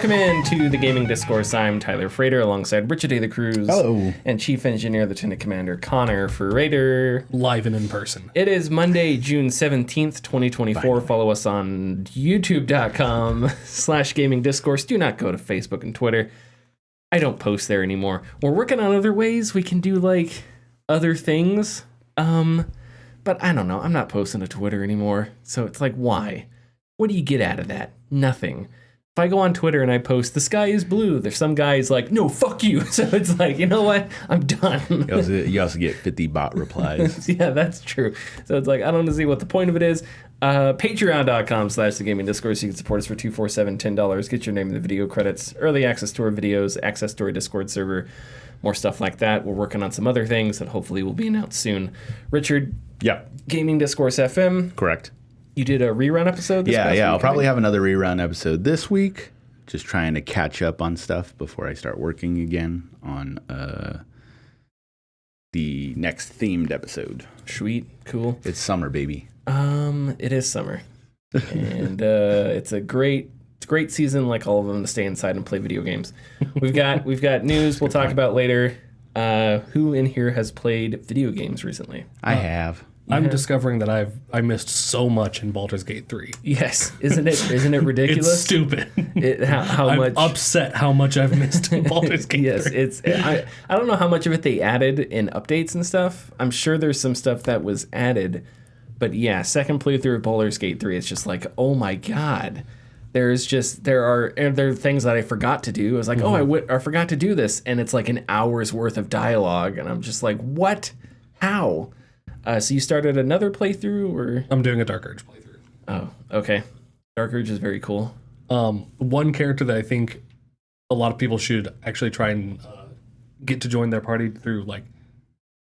Welcome in to the Gaming Discourse. I'm Tyler Frater alongside Richard A. the Cruz. Hello. And Chief Engineer Lieutenant Commander Connor for Raider. Live and in person. It is Monday, June 17th, 2024. Finally. Follow us on youtube.com/Gaming Discourse. Do not go to Facebook and Twitter. I don't post there anymore. We're working on other ways we can do like other things. But I don't know. I'm not posting to Twitter anymore. So it's like, why? What do you get out of that? Nothing. If I go on Twitter and I post, the sky is blue, there's some guy's like, no, fuck you. So it's like, you know what? I'm done. You also get 50 bot replies. Yeah, that's true. So it's like, I don't see what the point of it is. Patreon.com/The Gaming Discourse. You can support us for $247, $10. Get your name in the video credits, early access to our videos, access to our Discord server, more stuff like that. We're working on some other things that hopefully will be announced soon. Richard? Yep. Gaming Discourse FM. Correct. You did a rerun episode this past week? I'll probably have another rerun episode this week. Just trying to catch up on stuff before I start working again on the next themed episode. Sweet. Cool. It's summer, baby. It is summer. And it's a great season, like all of them, to stay inside and play video games. We've got news we'll talk about later. Who in here has played video games recently? I have. I'm discovering that I missed so much in Baldur's Gate 3. Yes, isn't it ridiculous? It's stupid. How I'm much upset how much I've missed in Baldur's Gate 3. Yes, I don't know how much of it they added in updates and stuff. I'm sure there's some stuff that was added, but yeah, second playthrough of Baldur's Gate 3, it's just like, oh my god. There are things that I forgot to do. I was like, I forgot to do this, and it's like an hour's worth of dialogue, and I'm just like, what? How? So you started another playthrough, or? I'm doing a Dark Urge playthrough. Oh, okay. Dark Urge is very cool. One character that I think a lot of people should actually try and get to join their party through like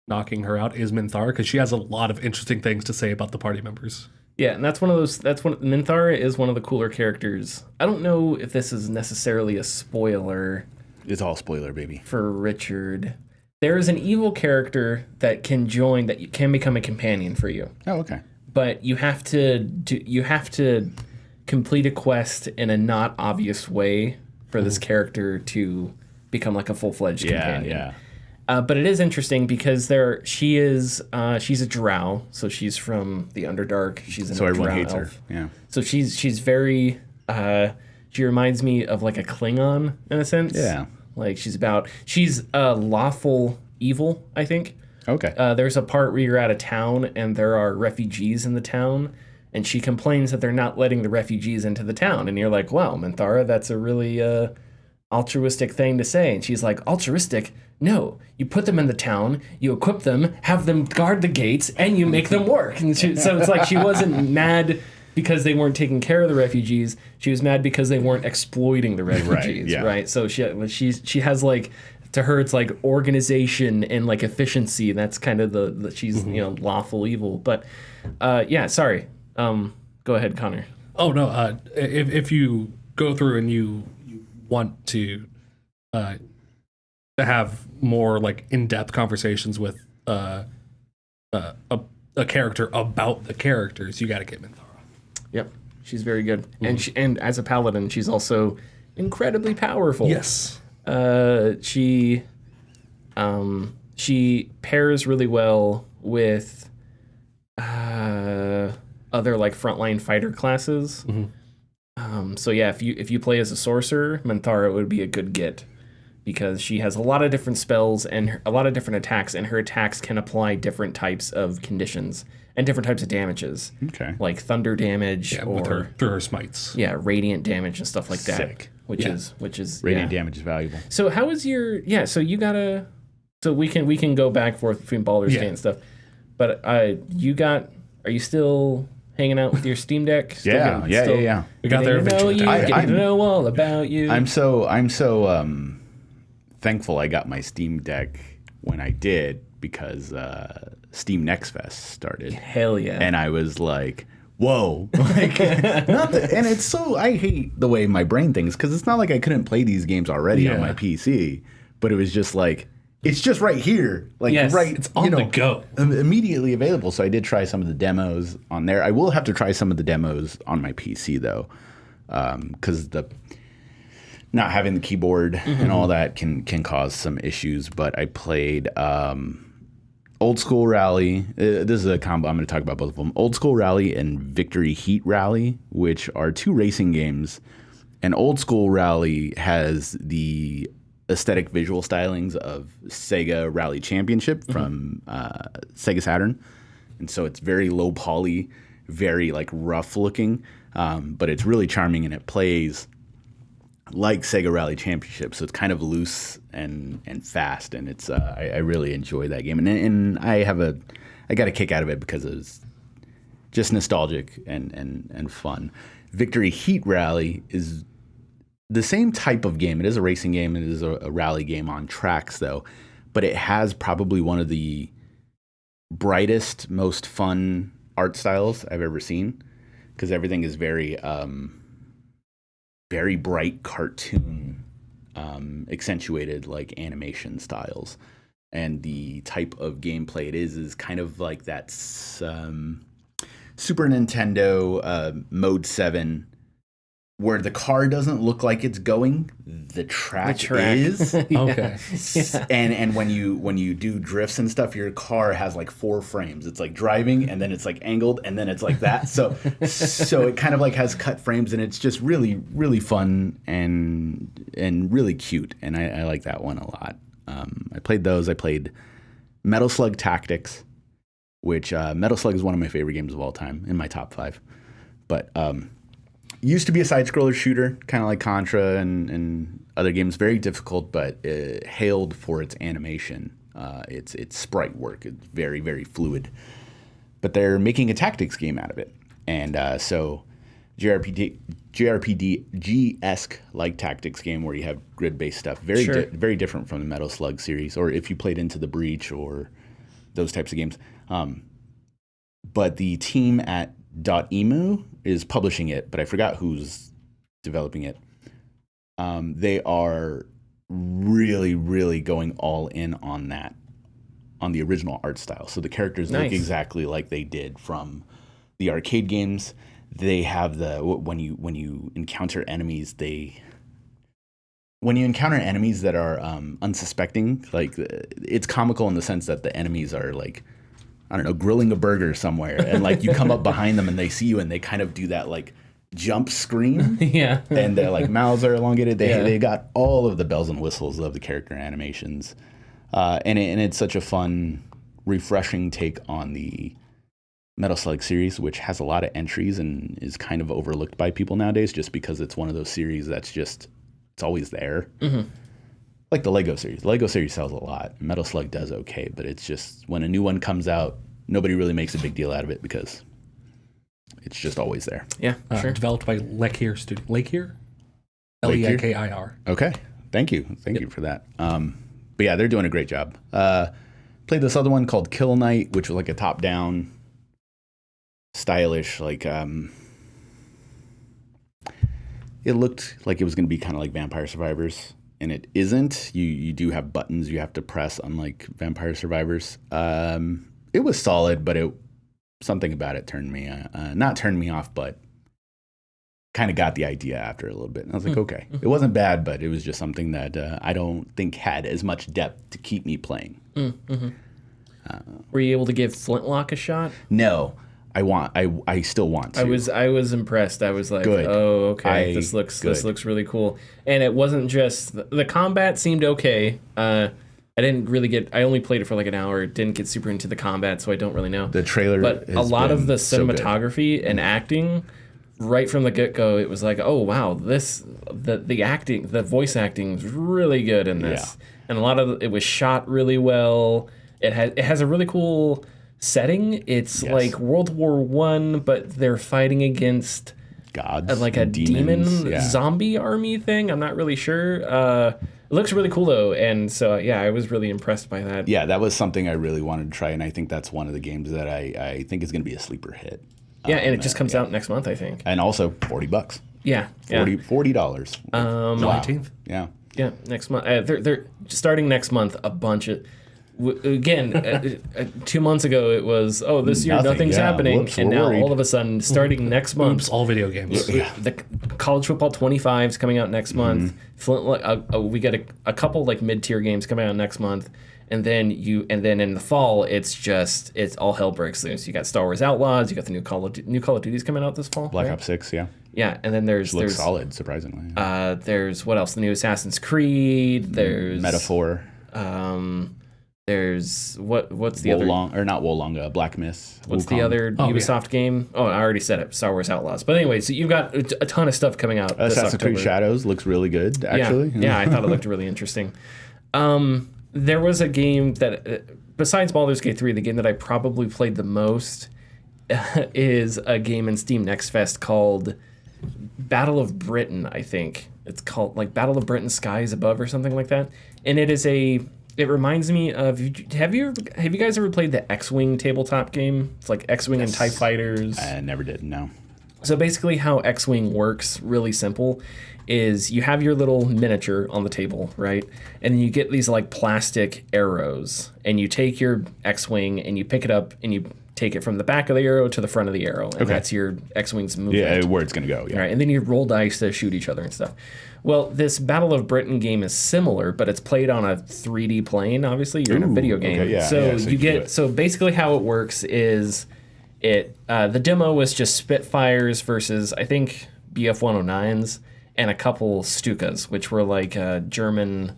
knocking her out is Minthara, because she has a lot of interesting things to say about the party members. Yeah, and Minthara is one of the cooler characters. I don't know if this is necessarily a spoiler. It's all spoiler, baby. For Richard. There is an evil character that can join, that can become a companion for you. Oh, okay. But you have to complete a quest in a not obvious way for this character to become like a full-fledged companion. Yeah. But it is interesting because she's a drow, so she's from the Underdark. So everyone hates her. Yeah. So she's very she reminds me of like a Klingon in a sense. Yeah. Like she's lawful evil, I think. Okay. There's a part where you're out of town and there are refugees in the town, and she complains that they're not letting the refugees into the town, and you're like, wow, Minthara, that's a really altruistic thing to say. And she's like, altruistic? No, you put them in the town, you equip them, have them guard the gates, and you make them work. And so it's like she wasn't mad because they weren't taking care of the refugees. She was mad because they weren't exploiting the refugees, right? So she has like, to her it's like organization and like efficiency. That's kind of the she's lawful evil. But sorry. Go ahead, Connor. Oh no, if you go through and you want to have more like in-depth conversations with a character about the characters, you got to get Minthara. Yep, she's very good, and as a paladin, she's also incredibly powerful. Yes, she pairs really well with other like frontline fighter classes. So yeah, if you play as a sorcerer, Minthara would be a good get, because she has a lot of different spells and a lot of different attacks, and her attacks can apply different types of conditions and different types of damages. Okay. Like thunder damage through her smites. Yeah, radiant damage and stuff like that. Sick. Which is radiant damage is valuable. So how is your so you gotta, so we can go back and forth between Baldur's Gate and stuff, but are you still hanging out with your Steam Deck? Yeah. We got there eventually. Getting to know all about you. I'm so thankful I got my Steam Deck when I did, because Steam Next Fest started. Hell yeah. And I was like, whoa. And it's so, I hate the way my brain thinks, because it's not like I couldn't play these games already on my PC, but it was just like, it's just right here. Like, right. It's on the go. Immediately available. So I did try some of the demos on there. I will have to try some of the demos on my PC, though, because not having the keyboard and all that can cause some issues. But I played Old School Rally. This is a combo. I'm going to talk about both of them. Old School Rally and Victory Heat Rally, which are 2 racing games. And Old School Rally has the aesthetic visual stylings of Sega Rally Championship from Sega Saturn. And so it's very low poly, very like rough looking, but it's really charming and it plays like Sega Rally Championship. So it's kind of loose and fast, and it's I really enjoy that game. And I got a kick out of it because it was just nostalgic and fun. Victory Heat Rally is the same type of game. It is a racing game. It is a rally game on tracks, though. But it has probably one of the brightest, most fun art styles I've ever seen, because everything is very, very bright cartoon, accentuated like animation styles. And the type of gameplay it is kind of like that Super Nintendo Mode 7, where the car doesn't look like it's going, the track is. Okay. Yeah. And when you do drifts and stuff, your car has like 4 frames. It's like driving, and then it's like angled, and then it's like that. So it kind of like has cut frames, and it's just really, really fun and really cute. And I like that one a lot. I played those. I played Metal Slug Tactics, which Metal Slug is one of my favorite games of all time, in my top 5. But used to be a side-scroller shooter, kind of like Contra and other games. Very difficult, but hailed for its animation. Its sprite work. It's very, very fluid. But they're making a tactics game out of it. And so JRPG-esque like tactics game where you have grid-based stuff. Very very different from the Metal Slug series, or if you played Into the Breach or those types of games. But the team at .emu is publishing it, but I forgot who's developing it. They are really, really going all in on that, on the original art style. So the characters look exactly like they did from the arcade games. They have when you encounter enemies, that are unsuspecting, like it's comical in the sense that the enemies are like, I don't know, grilling a burger somewhere, and like you come up behind them and they see you and they kind of do that like jump scream. Yeah. And their like mouths are elongated. They got all of the bells and whistles of the character animations. And it's such a fun, refreshing take on the Metal Slug series, which has a lot of entries and is kind of overlooked by people nowadays just because it's one of those series that's just, it's always there. Mm-hmm. Like the Lego series. The Lego series sells a lot. Metal Slug does okay, but it's just when a new one comes out, nobody really makes a big deal out of it because it's just always there. Yeah, sure. Developed by Leikir Studio. Leikir? Leikir. Okay. Thank you. Thank you for that. But yeah, they're doing a great job. Played this other one called Kill Knight, which was like a top-down, stylish, like it looked like it was going to be kind of like Vampire Survivors. And it isn't. You do have buttons you have to press, unlike Vampire Survivors. It was solid, but something about it turned me not turned me off, but kind of got the idea after a little bit. And I was like, okay, it wasn't bad, but it was just something that I don't think had as much depth to keep me playing. Mm-hmm. Were you able to give Flintlock a shot? No. I still want to. I was impressed. I was like, good. Oh, okay, this looks really cool. And it wasn't just the combat seemed okay. I didn't really I only played it for like an hour. Didn't get super into the combat, so I don't really know. The trailer, but a lot of the cinematography and acting, right from the get go, it was like, oh wow, the acting, the voice acting is really good in this, and a lot of it was shot really well. It has a really cool setting. It's like World War I, but they're fighting against gods, like a demon zombie army thing. I'm not really sure. It looks really cool though, and so I was really impressed by that. Yeah, that was something I really wanted to try, and I think that's one of the games that I think is going to be a sleeper hit. Yeah, and it just comes out next month, I think. And also $40. Yeah, $40. 19th. Yeah. Yeah, next month. They're starting next month. A bunch of again, 2 months ago it was, this year nothing's happening, Whoops, and we're now worried. all of a sudden, starting next month, Oops, all video games. the College Football 25 is coming out next month. We get a couple like mid-tier games coming out next month, and then in the fall it's all hell breaks loose. You got Star Wars Outlaws, you got the new Call of Duty's coming out this fall. Black right? Ops 6, yeah. Yeah, and then there's Solid, surprisingly. there's what else? The new Assassin's Creed. There's Metaphor. There's what's the other? Not Wolong, Black Myth. What's Wukong. the other Ubisoft game? Oh, I already said it. Star Wars Outlaws. But anyway, so you've got a ton of stuff coming out. Assassin's Creed Shadows looks really good, actually. Yeah, I thought it looked really interesting. There was a game that, besides Baldur's Gate 3, the game that I probably played the most is a game in Steam Next Fest called Battle of Britain, I think. It's called like Battle of Britain Skies Above or something like that. And it reminds me of, have you guys ever played the X-Wing tabletop game? It's like X-Wing and TIE Fighters. I never did, no. So basically how X-Wing works, really simple, is you have your little miniature on the table, right? And then you get these like plastic arrows, and you take your X-Wing and you pick it up and you take it from the back of the arrow to the front of the arrow. And that's your X-Wing's movement. Yeah, where it's going to go, yeah. Right, and then you roll dice to shoot each other and stuff. Well, this Battle of Britain game is similar, but it's played on a 3D plane, obviously. You're in a video game. Okay, yeah, so so you get, so basically how it works is the demo was just Spitfires versus, I think, BF-109s and a couple Stukas, which were like German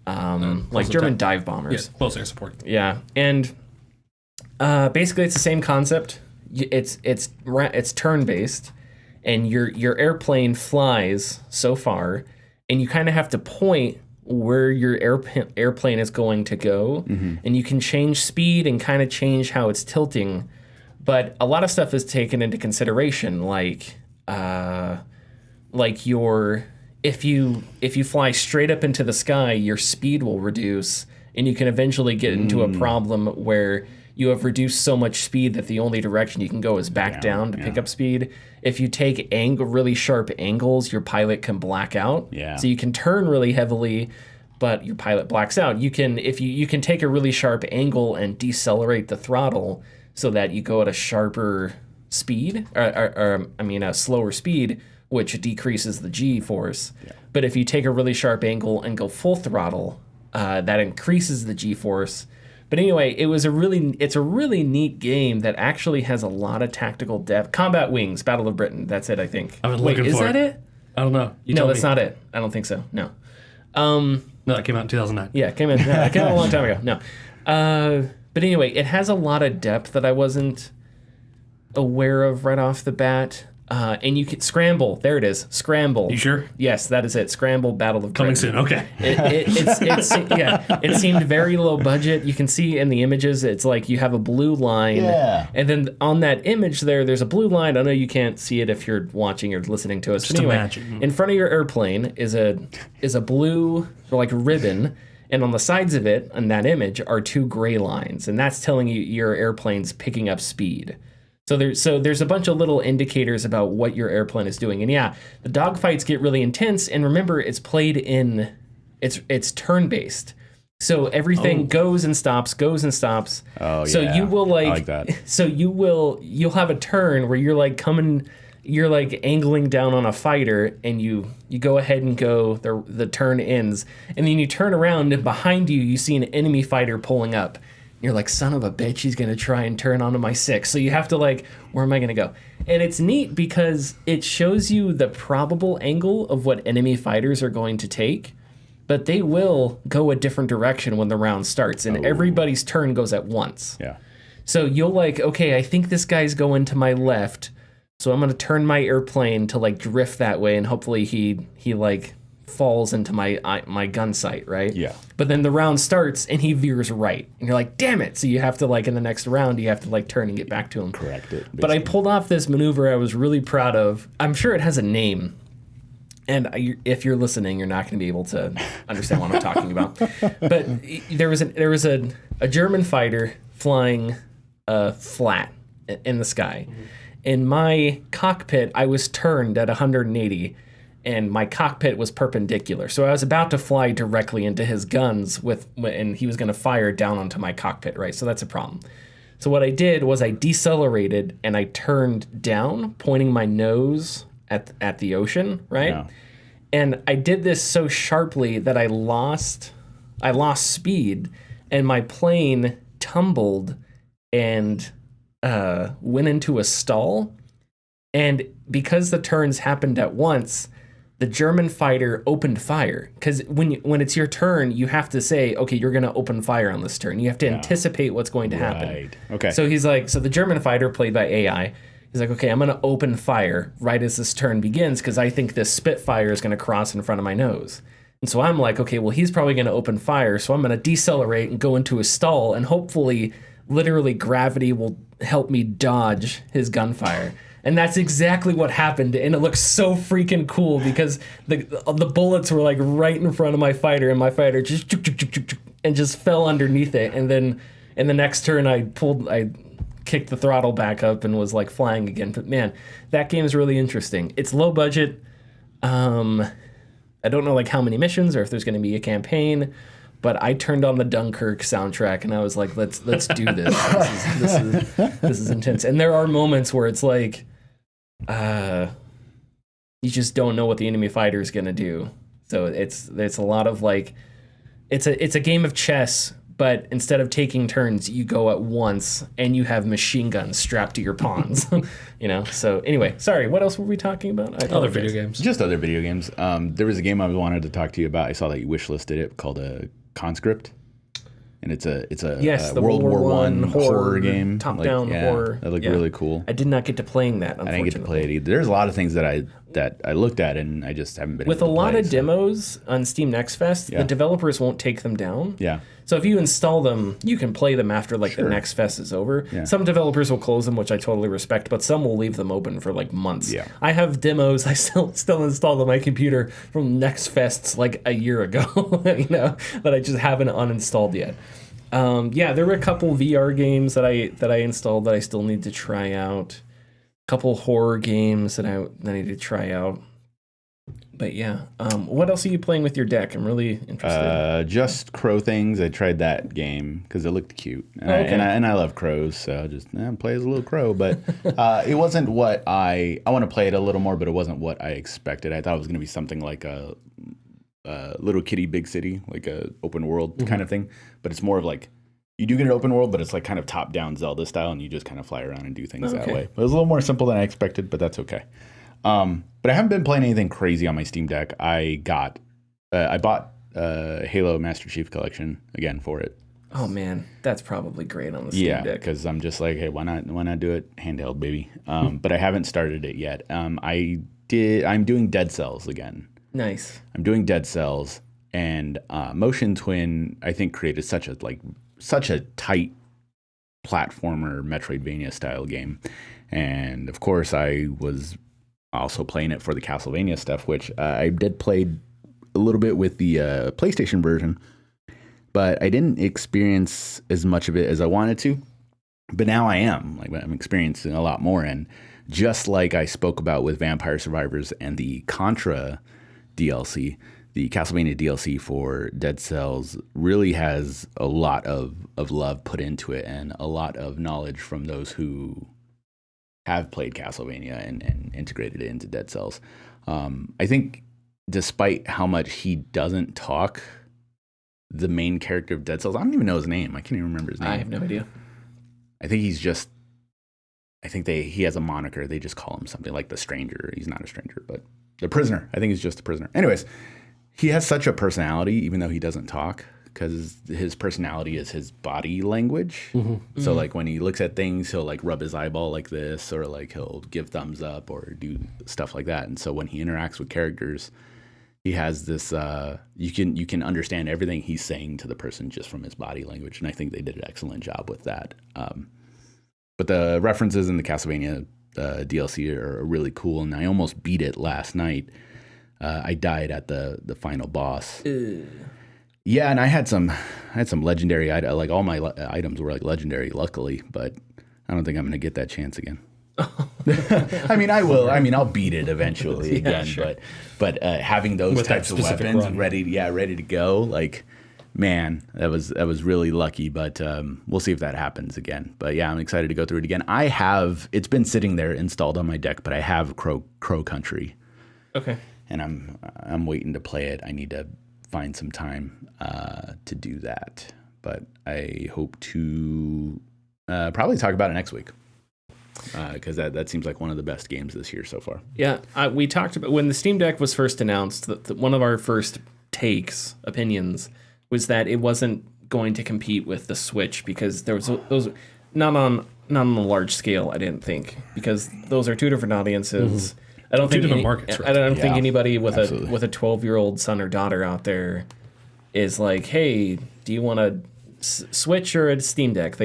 German dive bombers. Yeah, close air support. Yeah, and basically it's the same concept. It's turn-based, and your airplane flies so far, and you kind of have to point where your airplane is going to go, and you can change speed and kind of change how it's tilting. But a lot of stuff is taken into consideration, like if you fly straight up into the sky, your speed will reduce, and you can eventually get into a problem where you have reduced so much speed that the only direction you can go is back down to pick up speed. If you take really sharp angles, your pilot can black out. Yeah. So you can turn really heavily, but your pilot blacks out. You can take a really sharp angle and decelerate the throttle so that you go at a sharper speed, a slower speed, which decreases the G-force. Yeah. But if you take a really sharp angle and go full throttle, that increases the G-force. But anyway, it's a really neat game that actually has a lot of tactical depth. Combat Wings, Battle of Britain. That's it, I think. I've been looking is for that it. it? I don't know. No, that's not it. I don't think so. No. No, that came out in 2009. Yeah, it came out a long time ago. No. But anyway, it has a lot of depth that I wasn't aware of right off the bat. And you can Scramble. There it is. Scramble. You sure? Yes, that is it. Scramble Battle of Coming Britain. soon. Okay. It seemed very low budget. You can see in the images, it's like you have a blue line. Yeah. And then on that image there's a blue line. I know you can't see it if you're watching or listening to us. Just but anyway, imagine. in front of your airplane is a blue like ribbon. And on the sides of it, in that image, are two gray lines. And that's telling you your airplane's picking up speed. So there's a bunch of little indicators about what your airplane is doing. And yeah, the dogfights get really intense. And remember, it's played it's turn-based. So everything goes and stops. Oh, so yeah. you will I like that. So you'll have a turn where you're like angling down on a fighter, and you go ahead and go, the turn ends, and then you turn around, and behind you see an enemy fighter pulling up. You're like, son of a bitch, he's gonna try and turn onto my 6. So you have to where am I gonna go? And it's neat because it shows you the probable angle of what enemy fighters are going to take, but they will go a different direction when the round starts, and everybody's turn goes at once. Yeah. So you'll okay, I think this guy's going to my left, so I'm gonna turn my airplane to drift that way, and hopefully he falls into my gun sight, right? Yeah. But then the round starts and he veers right, and you're like, damn it! So you have to in the next round you have to turn and get back to him. Correct it. But I pulled off this maneuver I was really proud of. I'm sure it has a name, and if you're listening, you're not going to be able to understand what I'm talking about. But there was a German fighter flying flat in the sky. In my cockpit, I was turned at 180. and my cockpit was perpendicular. So I was about to fly directly into his guns and he was going to fire down onto my cockpit, right? So that's a problem. So what I did was I decelerated and I turned down, pointing my nose at the ocean, right? Yeah. And I did this so sharply that I lost speed, and my plane tumbled and went into a stall. And because the turns happened at once, the German fighter opened fire. Because when it's your turn, you have to say, okay, you're going to open fire on this turn. You have to anticipate what's going to happen. Right. Okay. So the German fighter, played by AI, he's like, okay, I'm going to open fire right as this turn begins because I think this Spitfire is going to cross in front of my nose. And so I'm like, okay, well, he's probably going to open fire, so I'm going to decelerate and go into a stall, and hopefully, literally, gravity will help me dodge his gunfire. And that's exactly what happened, and it looks so freaking cool because the bullets were like right in front of my fighter, and my fighter just fell underneath it. And then in the next turn, I kicked the throttle back up and was like flying again. But man, that game is really interesting. It's low budget. I don't know like how many missions or if there's going to be a campaign, but I turned on the Dunkirk soundtrack and I was like, let's do this. This is intense. And there are moments where it's like, you just don't know what the enemy fighter is going to do. So it's a lot of like, it's a game of chess, but instead of taking turns, you go at once and you have machine guns strapped to your pawns, So anyway, sorry, what else were we talking about? Other video games. Just other video games. There was a game I wanted to talk to you about. I saw that you wishlisted it called Conscript. And it's a the World War I horror game. Top-down horror. That looked really cool. I did not get to playing that, unfortunately. I didn't get to play it either. There's a lot of things that I looked at and I just haven't been With able to a lot play, of demos on Steam Next Fest, the developers won't take them down. Yeah. So if you install them, you can play them after the Next Fest is over. Yeah. Some developers will close them, which I totally respect, but some will leave them open for like months. Yeah. I have demos I still installed on my computer from Next Fests like a year ago, that I just haven't uninstalled yet. There were a couple VR games that I installed that I still need to try out. A couple horror games that I need to try out. But what else are you playing with your deck? I'm really interested. Just Crow Things. I tried that game because it looked cute, and I love crows, so I just play as a little crow. But it wasn't what I want to play it a little more, but it wasn't what I expected. I thought it was going to be something like a Little Kitty Big City, like a open world kind of thing. But it's more of like you do get an open world, but it's like kind of top down Zelda style, and you just kind of fly around and do things that way. But it was a little more simple than I expected, but that's okay. But I haven't been playing anything crazy on my Steam Deck. I bought Halo Master Chief Collection again for it. Oh man, that's probably great on the Steam Deck. Yeah, because I'm just like, hey, why not do it handheld, baby? But I haven't started it yet. I'm doing Dead Cells again. Nice. I'm doing Dead Cells, and Motion Twin I think created such a tight platformer Metroidvania style game, and of course I was also playing it for the Castlevania stuff, which I did play a little bit with the PlayStation version, but I didn't experience as much of it as I wanted to. But now I am. Like, I'm experiencing a lot more. And just like I spoke about with Vampire Survivors and the Contra DLC, the Castlevania DLC for Dead Cells really has a lot of love put into it and a lot of knowledge from those who have played Castlevania and integrated it into Dead Cells. I think despite how much he doesn't talk, the main character of Dead Cells, I don't even know his name. I can't even remember his name. I have no idea. I think he has a moniker. They just call him something like the Stranger. He's not a stranger, but the Prisoner. I think he's just a prisoner. Anyways, he has such a personality, even though he doesn't talk, because his personality is his body language. Mm-hmm. So like when he looks at things, he'll like rub his eyeball like this, or like he'll give thumbs up or do stuff like that. And so when he interacts with characters, he has this, you can understand everything he's saying to the person just from his body language. And I think they did an excellent job with that. But the references in the Castlevania DLC are really cool. And I almost beat it last night. I died at the final boss. Yeah, and I had some legendary, like all my items were like legendary, luckily, but I don't think I'm going to get that chance again. I mean, I will. I mean, I'll beat it eventually again. sure. But having those With that types of specific weapons run. ready to go, like, man, that was really lucky. But we'll see if that happens again. But yeah, I'm excited to go through it again. It's been sitting there installed on my deck, but I have Crow Country. Okay. And I'm waiting to play it. I need to find some time to do that. But I hope to probably talk about it next week. Because that seems like one of the best games this year so far. Yeah, we talked about when the Steam Deck was first announced. One of our first opinions, was that it wasn't going to compete with the Switch because there was those not on a large scale. I didn't think, because those are two different audiences. I don't think different markets. I don't think anybody with absolutely. a 12-year-old son or daughter out there is like, hey, do you want a Switch or a Steam Deck?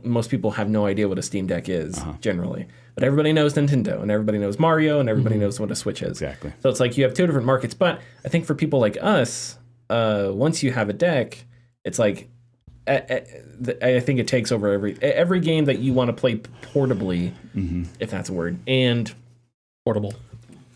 Most people have no idea what a Steam Deck is generally, but everybody knows Nintendo and everybody knows Mario and everybody knows what a Switch is. Exactly. So it's like you have two different markets. But I think for people like us, once you have a deck, it's like I think it takes over every game that you want to play portably, if that's a word, and Portable.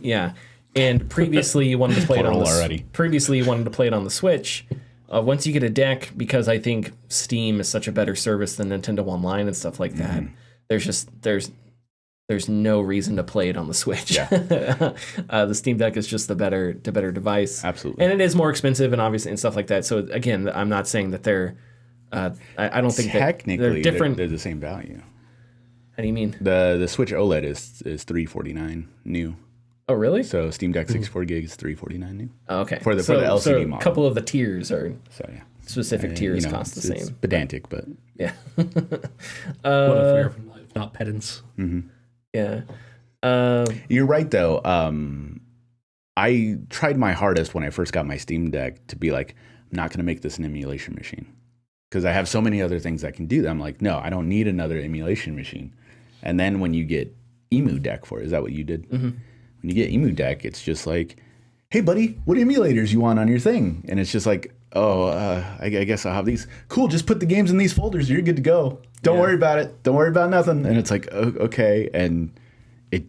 yeah. And previously you wanted to play it on Previously you wanted to play it on the Switch. Once you get a deck, because I think Steam is such a better service than Nintendo Online and stuff like that, there's no reason to play it on the Switch. Yeah. The Steam Deck is just the better device. Absolutely. And it is more expensive and obviously and stuff like that. So again, I'm not saying that they're I don't think technically that they're different. They're the same value. How do you mean? The Switch OLED is $349 new. Oh, really? So Steam Deck 64 gigs is $349 new. Oh, okay. For the LCD model. A couple of the tiers are So yeah. specific tiers cost the It's same. pedantic, but Yeah. What if we're not pedants? Yeah. you're right though. I tried my hardest when I first got my Steam Deck to be like, I'm not going to make this an emulation machine because I have so many other things that can do that. I'm like, no, I don't need another emulation machine. And then when you get Emu Deck for it, is that what you did? When you get Emu Deck, it's just like, hey, buddy, what emulators you want on your thing? And it's just like, I guess I'll have these. Cool, just put the games in these folders. You're good to go. Don't worry about it. Don't worry about nothing. And it's like, okay. And it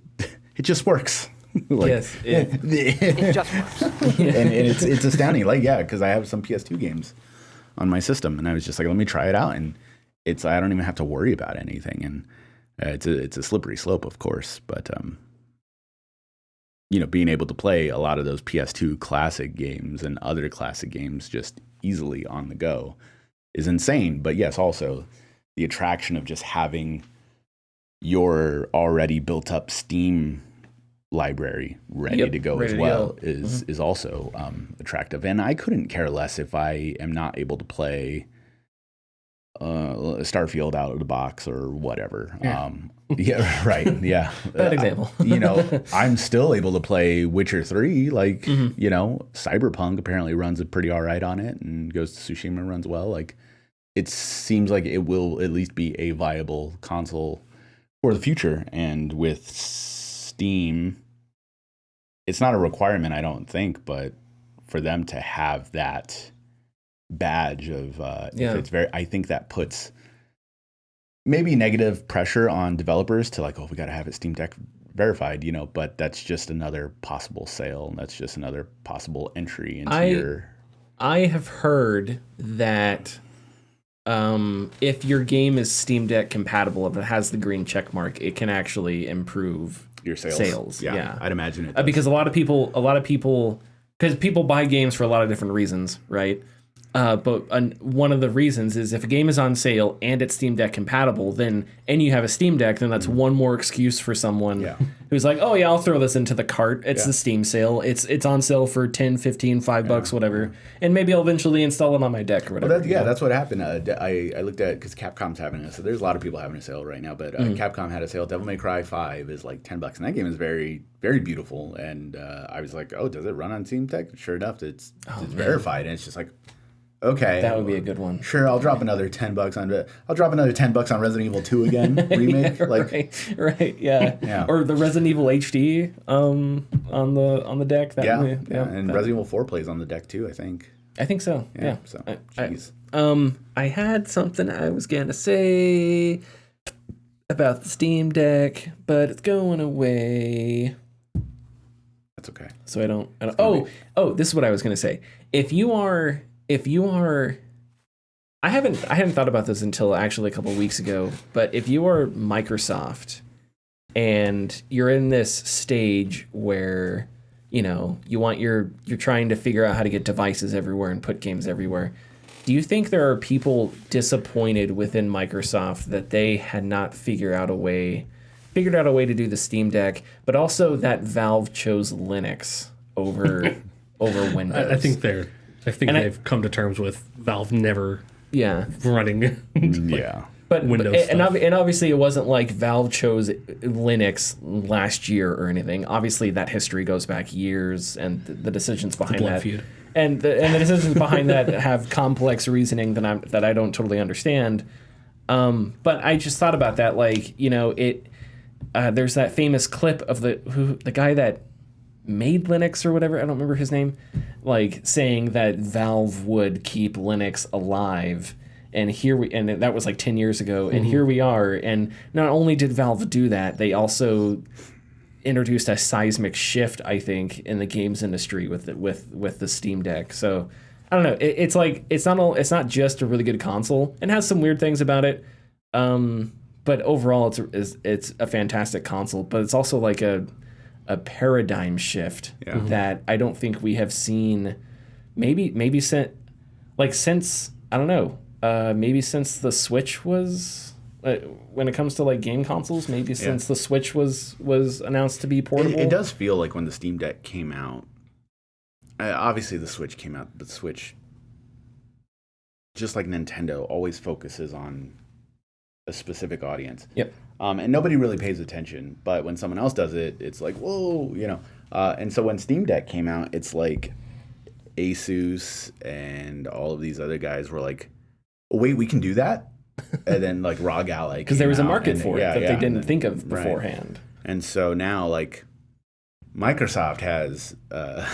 just works. Like, Yes. It just works. and it's astounding. Like, yeah, because I have some PS2 games on my system. And I was just like, let me try it out. And I don't even have to worry about anything. And it's a slippery slope, of course. But, being able to play a lot of those PS2 classic games and other classic games just easily on the go is insane. But yes, also the attraction of just having your already built up Steam library ready to go as well is also attractive. And I couldn't care less if I am not able to play Starfield out of the box or whatever. Yeah, right. Yeah. Bad example. I'm still able to play Witcher 3. Like, Cyberpunk apparently runs pretty all right on it, and Ghost of Tsushima runs well. Like, it seems like it will at least be a viable console for the future. And with Steam, it's not a requirement, I don't think, but for them to have that badge of if it's I think that puts maybe negative pressure on developers to like, we got to have it Steam Deck verified, but that's just another possible sale, and that's just another possible entry into I have heard that if your game is Steam Deck compatible, if it has the green check mark, it can actually improve your sales. Yeah, I'd imagine it does. Because a lot of people, because people buy games for a lot of different reasons, right? But one of the reasons is if a game is on sale and it's Steam Deck compatible, and you have a Steam Deck, then that's one more excuse for someone who's like, oh yeah, I'll throw this into the cart. It's the Steam sale. It's on sale for 10, 15, $5, whatever. And maybe I'll eventually install it on my deck or whatever. Well, that's what happened. I looked at, because Capcom's having a, so there's a lot of people having a sale right now, but Capcom had a sale. Devil May Cry 5 is like $10, and that game is very, very beautiful. And I was like, oh, does it run on Steam Deck? Sure enough, it's verified, and it's just like, okay, that would be a good one. Sure, I'll drop another $10 on. I'll drop another $10 on Resident Evil 2 again remake. Right, yeah. Or the Resident Evil HD on the deck. And Resident Evil 4 plays on the deck too, I think. I think so. Yeah. So, jeez. I had something I was gonna say. about the Steam Deck, but it's going away. That's okay. So I don't oh, this is what I was going to say. If you are I hadn't thought about this until actually a couple of weeks ago, but if you are Microsoft and you're in this stage where, you know, you're trying to figure out how to get devices everywhere and put games everywhere, do you think there are people disappointed within Microsoft that they had not figured out a way to do the Steam Deck, but also that Valve chose Linux over Windows? I think they've come to terms with Valve never running. Yeah. But Windows and obviously it wasn't like Valve chose Linux last year or anything. Obviously that history goes back years, and the decisions behind that feud. and the decisions behind that have complex reasoning that I don't totally understand. But I just thought about that, like, you know, there's that famous clip of the guy that made Linux or whatever, I don't remember his name, like saying that Valve would keep Linux alive. And that was like 10 years ago, and here we are. And not only did Valve do that, they also introduced a seismic shift, I think, in the games industry with the Steam Deck. So I don't know. It's like it's not just a really good console. It has some weird things about it, but overall it's a fantastic console. But it's also like a paradigm shift that I don't think we have seen. Maybe since I don't know. Maybe since the Switch was, when it comes to like game consoles, maybe since the Switch was announced to be portable. It does feel like when the Steam Deck came out, obviously the Switch came out, but Switch, just like Nintendo, always focuses on a specific audience. Yep. And nobody really pays attention, but when someone else does it, it's like, whoa, you know. And so when Steam Deck came out, it's like Asus and all of these other guys were like, oh, wait, we can do that? And then like ROG Ally, because there was a market for it that they didn't think of beforehand. Right. And so now like Microsoft has the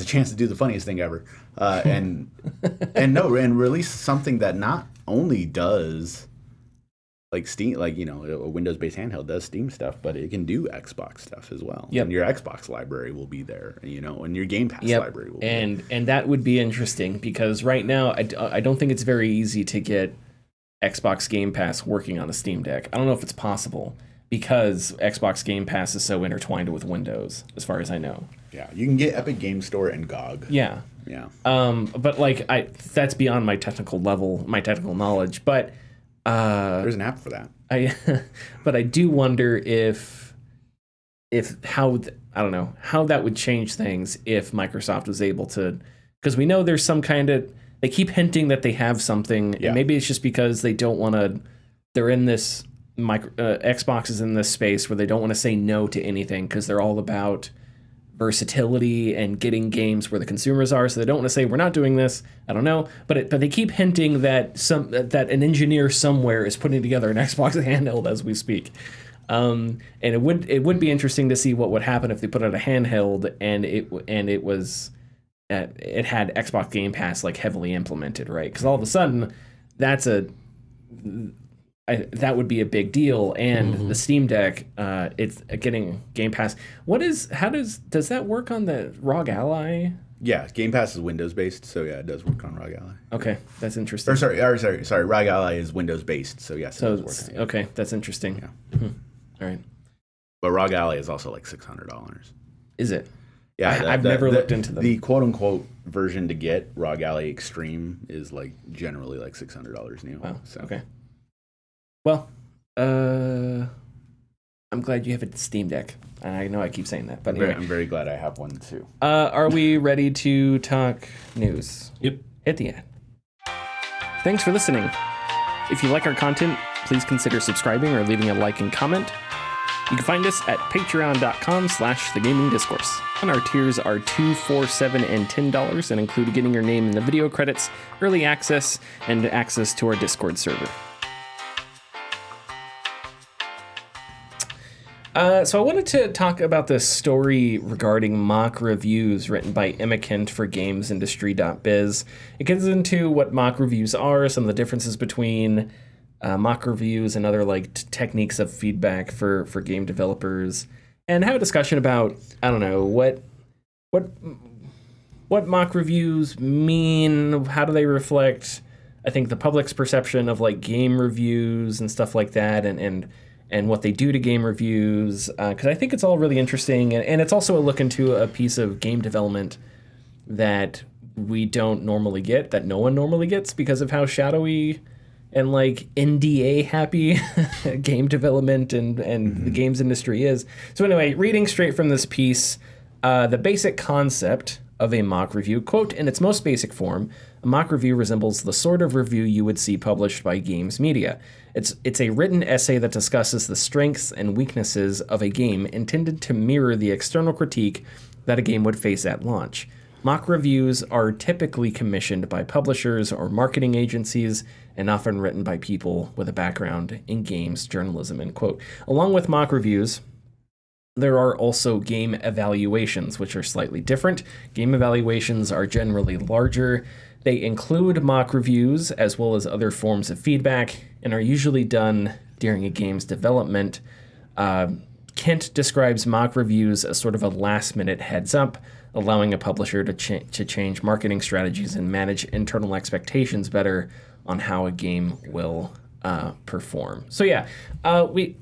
chance to do the funniest thing ever, and release something that not only does like Steam, like, you know, a Windows-based handheld does Steam stuff, but it can do Xbox stuff as well. Yep. And your Xbox library will be there, you know, and your Game Pass library will be there. And that would be interesting, because right now I don't think it's very easy to get Xbox Game Pass working on a Steam Deck. I don't know if it's possible, because Xbox Game Pass is so intertwined with Windows, as far as I know. Yeah, you can get Epic Game Store and GOG. Yeah. Yeah. But like that's beyond my technical knowledge, but there's an app for that. But I do wonder if how I don't know how that would change things if Microsoft was able to, because we know there's some kind of, they keep hinting that they have something, and maybe it's just because they don't want to, they're in this Xbox is in this space where they don't want to say no to anything, because they're all about versatility and getting games where the consumers are, so they don't want to say we're not doing this. I don't know, but they keep hinting that that an engineer somewhere is putting together an Xbox handheld as we speak. And it would be interesting to see what would happen if they put out a handheld and it had Xbox Game Pass like heavily implemented, right? Because all of a sudden that would be a big deal, and the Steam Deck, it's getting Game Pass. does that work on the ROG Ally? Yeah, Game Pass is Windows based, so yeah, it does work on ROG Ally. Okay, that's interesting. Or sorry, ROG Ally is Windows based, so yes, it does work. Okay, that's interesting. Yeah. All right. But ROG Ally is also like $600. Is it? Yeah, I've never looked into them. The quote unquote version to get, ROG Ally Extreme, is like generally like $600 new. Wow. So. Okay. Well, I'm glad you have a Steam Deck. I know I keep saying that, but anyway. I'm very glad I have one too. Are we ready to talk news? Yep. Hit the ad. Thanks for listening. If you like our content, please consider subscribing or leaving a like and comment. You can find us at patreon.com/thegamingdiscourse. And our tiers are $2, $4, $7, and $10 and include getting your name in the video credits, early access, and access to our Discord server. So I wanted to talk about this story regarding mock reviews written by Emma Kent for GamesIndustry.biz. It gets into what mock reviews are, some of the differences between mock reviews and other like techniques of feedback for game developers, and have a discussion about, I don't know, what mock reviews mean, how do they reflect, I think, the public's perception of like game reviews and stuff like that, and what they do to game reviews, because I think it's all really interesting, and it's also a look into a piece of game development that we don't normally get, that no one normally gets, because of how shadowy and like NDA happy game development and the games industry is. So anyway, reading straight from this piece, the basic concept of a mock review, quote, in its most basic form, a mock review resembles the sort of review you would see published by games media. It's a written essay that discusses the strengths and weaknesses of a game, intended to mirror the external critique that a game would face at launch. Mock reviews are typically commissioned by publishers or marketing agencies, and often written by people with a background in games journalism, end quote. Along with mock reviews, there are also game evaluations, which are slightly different. Game evaluations are generally larger. They include mock reviews as well as other forms of feedback, and are usually done during a game's development. Kent describes mock reviews as sort of a last-minute heads-up, allowing a publisher to change marketing strategies and manage internal expectations better on how a game will perform. So yeah, we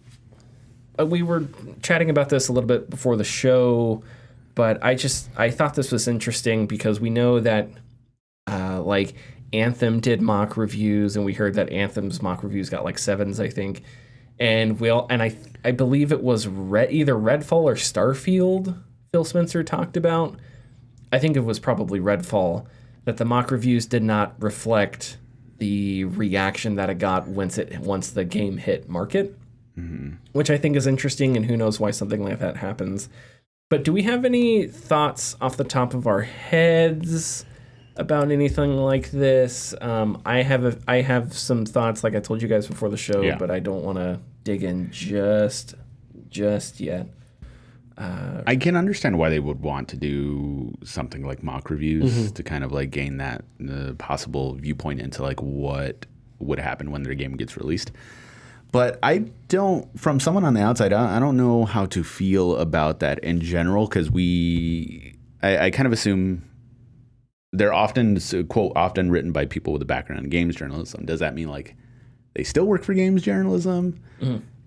were chatting about this a little bit before the show, but I thought this was interesting because we know that like Anthem did mock reviews, and we heard that Anthem's mock reviews got like 7s, I think. And I believe it was either Redfall or Starfield Phil Spencer talked about. I think it was probably Redfall, that the mock reviews did not reflect the reaction that it got once the game hit market, which I think is interesting, and who knows why something like that happens. But do we have any thoughts off the top of our heads about anything like this? I have some thoughts, like I told you guys before the show, but I don't want to dig in just yet. I can understand why they would want to do something like mock reviews to kind of like gain that possible viewpoint into like what would happen when their game gets released. But I don't, from someone on the outside, I don't know how to feel about that in general, because I kind of assume they're often, quote, often written by people with a background in games journalism. Does that mean like they still work for games journalism?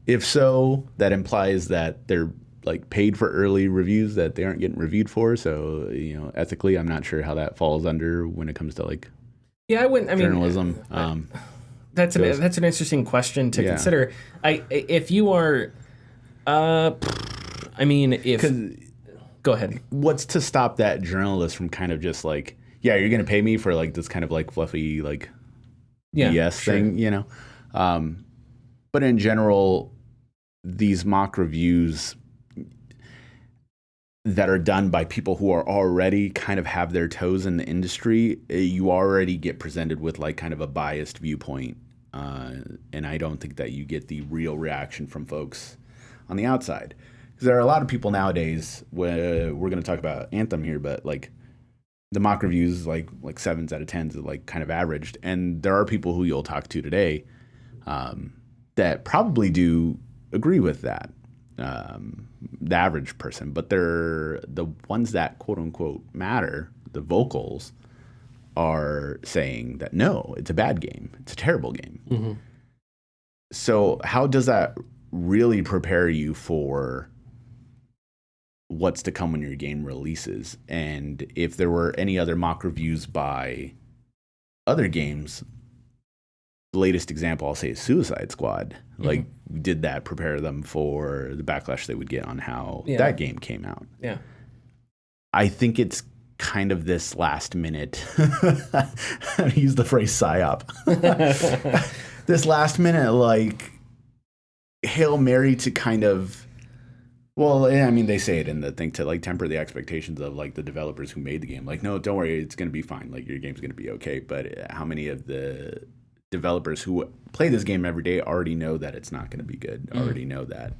If so, that implies that they're like paid for early reviews that they aren't getting reviewed for. So, ethically, I'm not sure how that falls under when it comes to like journalism. That's an interesting question to consider. If you are, go ahead. What's to stop that journalist from kind of just like, you're going to pay me for like this kind of like fluffy like BS thing, But in general, these mock reviews that are done by people who are already kind of have their toes in the industry, you already get presented with like kind of a biased viewpoint. And I don't think that you get the real reaction from folks on the outside. Because there are a lot of people nowadays, we're going to talk about Anthem here, but like the mock reviews, like 7s out of 10s are like kind of averaged. And there are people who you'll talk to today that probably do agree with that. The average person, but they're the ones that quote unquote matter, the vocals, are saying that no, it's a bad game, it's a terrible game. So how does that really prepare you for what's to come when your game releases? And if there were any other mock reviews by other games, the latest example I'll say is Suicide Squad. Like, did that prepare them for the backlash they would get on how that game came out? I think it's kind of this last minute, I use the phrase psyop, this last minute, like, Hail Mary to kind of, they say it in the thing to like temper the expectations of like the developers who made the game. Like, no, don't worry, it's going to be fine. Like, your game's going to be okay. But how many of the developers who play this game every day already know that it's not going to be good, already know that.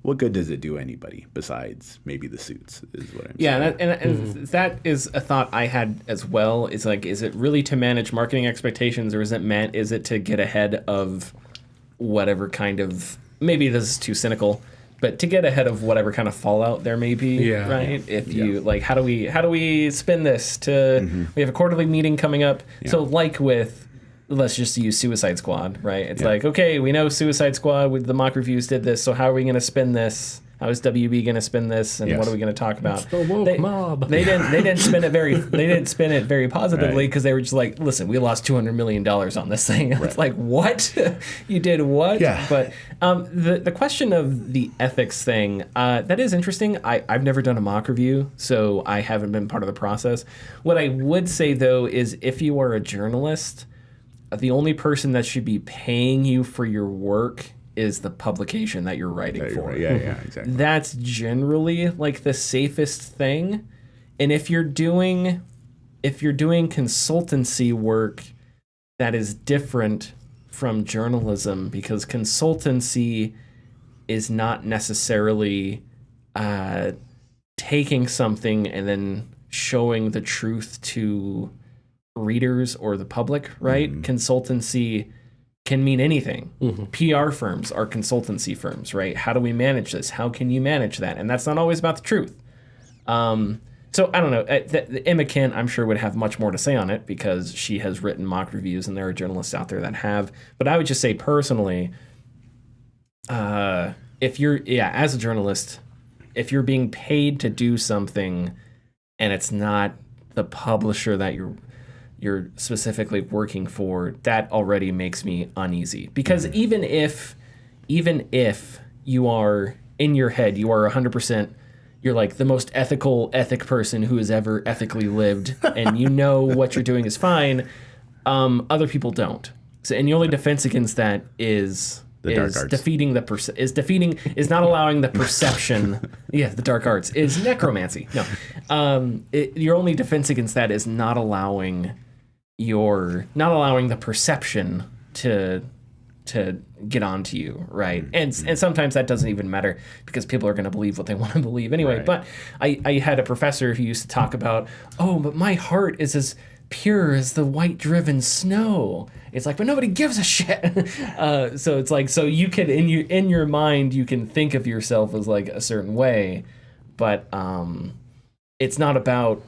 What good does it do anybody besides maybe the suits, is what I'm saying. And that is a thought I had as well. Is like, is it really to manage marketing expectations, or is it to get ahead of whatever kind of, maybe this is too cynical, but to get ahead of whatever kind of fallout there may be, right? If you like, how do we spin this to? We have a quarterly meeting coming up, so like with, let's just use Suicide Squad, right? It's like, okay, we know Suicide Squad with the mock reviews did this, so how are we going to spin this? How is WB going to spin this, and what are we going to talk about? It's the woke mob. They didn't spin it very positively because they were just like, listen, we lost $200 million on this thing. It's like, what? You did what? Yeah. But the question of the ethics thing, that is interesting. I've never done a mock review, so I haven't been part of the process. What I would say though is, if you are a journalist, the only person that should be paying you for your work is the publication that you're writing for. Yeah, exactly. That's generally like the safest thing. And if you're doing consultancy work, that is different from journalism, because consultancy is not necessarily taking something and then showing the truth to readers or the public, right? Consultancy can mean anything. PR firms are consultancy firms, right? How do we manage this? How can you manage that? And that's not always about the truth. So I don't know. Emma Kent, I'm sure, would have much more to say on it because she has written mock reviews, and there are journalists out there that have. But I would just say personally, if you're, as a journalist, if you're being paid to do something and it's not the publisher that you're specifically working for, that already makes me uneasy. Because even if you are, in your head, you are 100%, you're like the most ethic person who has ever ethically lived, and you know what you're doing is fine, other people don't. So, and the only defense against that is defeating is not allowing the perception. The dark arts is necromancy. No, your only defense against that is not allowing the perception to get onto you, right? And sometimes that doesn't even matter because people are going to believe what they want to believe anyway. Right. But I had a professor who used to talk about, but my heart is as pure as the white driven snow. It's like, but nobody gives a shit. So it's like, so you can in your mind you can think of yourself as like a certain way, but it's not about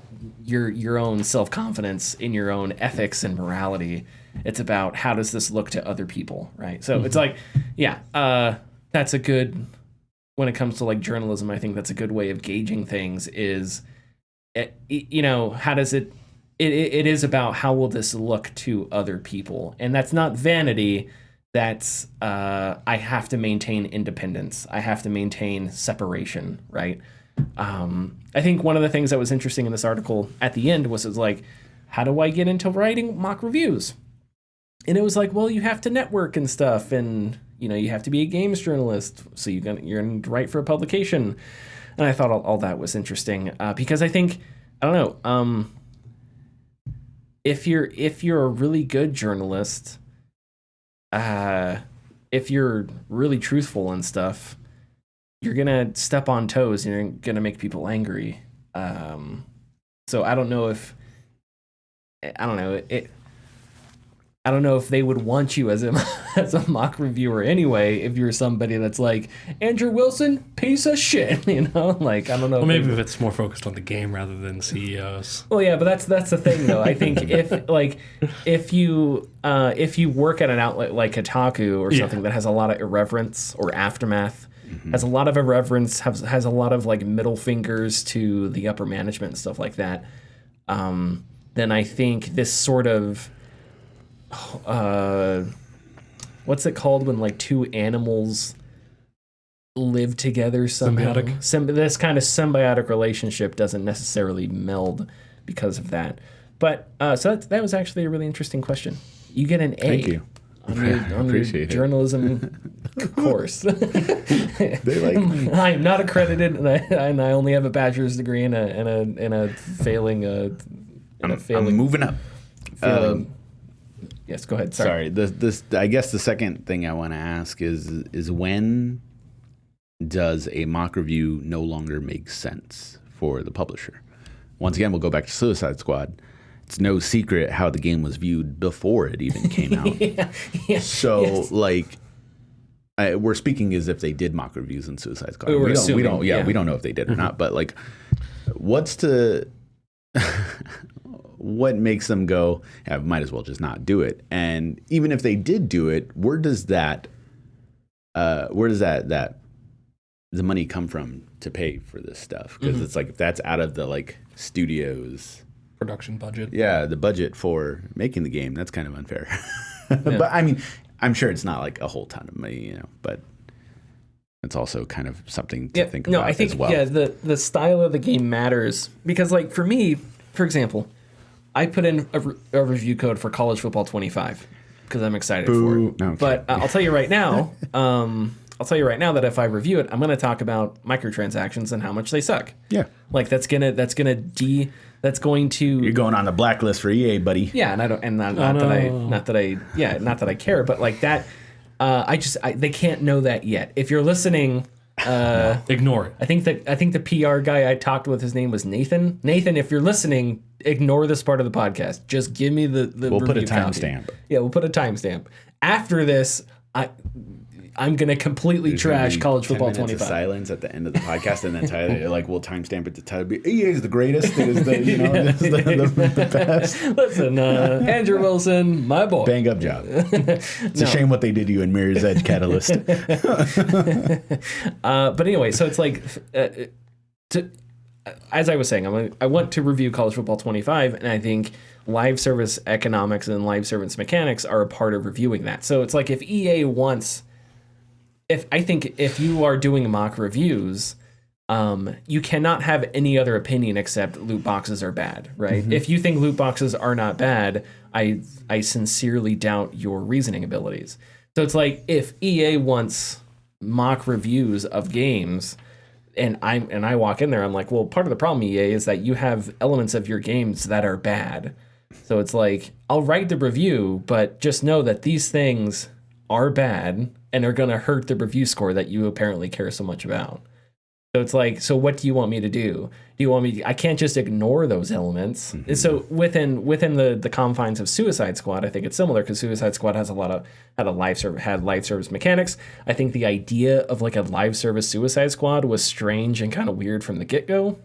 your own self-confidence in your own ethics and morality. It's about how does this look to other people, right? So it's like, that's a good, when it comes to like journalism, I think that's a good way of gauging things is, how does it is about how will this look to other people? And that's not vanity. That's, I have to maintain independence. I have to maintain separation, right? I think one of the things that was interesting in this article at the end was like, how do I get into writing mock reviews? And it was like, well, you have to network and stuff, and you have to be a games journalist, so you're going to write for a publication. And I thought all that was interesting because I think, I don't know, if you're a really good journalist, if you're really truthful and stuff, you're gonna step on toes and you're gonna make people angry. So I don't know if they would want you as a mock reviewer anyway. If you're somebody that's like Andrew Wilson, piece of shit, like I don't know. Well, maybe if it's more focused on the game rather than CEOs. Well, yeah, but that's the thing though. I think if you work at an outlet like Kotaku or something that has a lot of irreverence, or Aftermath has a lot of irreverence, has a lot of like middle fingers to the upper management and stuff like that, then I think this sort of what's it called when like two animals live together somehow? Symbiotic. This kind of symbiotic relationship doesn't necessarily meld because of that. But so that was actually a really interesting question. You get an A. Thank you. On your journalism course. They like I am not accredited, and I only have a bachelor's degree and a failing. I'm moving up. Yes, go ahead. Sorry. This I guess the second thing I want to ask is when does a mock review no longer make sense for the publisher? Once again, we'll go back to Suicide Squad. It's no secret how the game was viewed before it even came out. Yeah. So, like, we're speaking as if they did mock reviews in Suicide Squad. We're we assuming, don't, we don't know if they did or not. But like, what's to what makes them go? Yeah, might as well just not do it. And even if they did do it, where does that the money come from to pay for this stuff? Because it's like if that's out of the like studio's Production budget. yeah, the budget for making the game, that's kind of unfair. But I mean, I'm sure it's not like a whole ton of money, but it's also kind of something to think about I think, as well. Yeah, the style of the game matters because, like, for me, for example, I put in a review code for College Football 25 because I'm excited for it. No, okay. But I'll tell you right now, that if I review it, I'm going to talk about microtransactions and how much they suck. Yeah. Like that's going to You're going on the blacklist for EA, buddy. yeah, and I don't, and not that I care, but like that, they can't know that yet. If you're listening, Ignore it. I think the PR guy I talked with, his name was Nathan. Nathan, if you're listening, ignore this part of the podcast. Just give me the We'll put a review copy. timestamp. Yeah, we'll put a timestamp. After this, I'm gonna completely trash College Football 10 minutes 25. of silence at the end of the podcast, and then Tyler, like, we'll timestamp it to Tyler. EA is the greatest. It is the, this is the best. Listen, Andrew Wilson, my boy. Bang up job. It's a shame what they did to you in Mirror's Edge Catalyst. But anyway, so it's like, as I was saying, I want to review College Football 25, and I think live service economics and live service mechanics are a part of reviewing that. So it's like if EA wants... If you are doing mock reviews, you cannot have any other opinion except loot boxes are bad, right? Mm-hmm. If you think loot boxes are not bad, I sincerely doubt your reasoning abilities. So it's like if EA wants mock reviews of games, and I walk in there, I'm like, well, part of the problem, EA, is that you have elements of your games that are bad. So it's like, I'll write the review, but just know that these things are bad and are going to hurt the review score that you apparently care so much about. So it's like, so what do you want me to do? Do you want me I can't just ignore those elements. Mm-hmm. So within the confines of Suicide Squad, I think it's similar because Suicide Squad has had live service mechanics. I think the idea of like a live service Suicide Squad was strange and kind of weird from the get-go.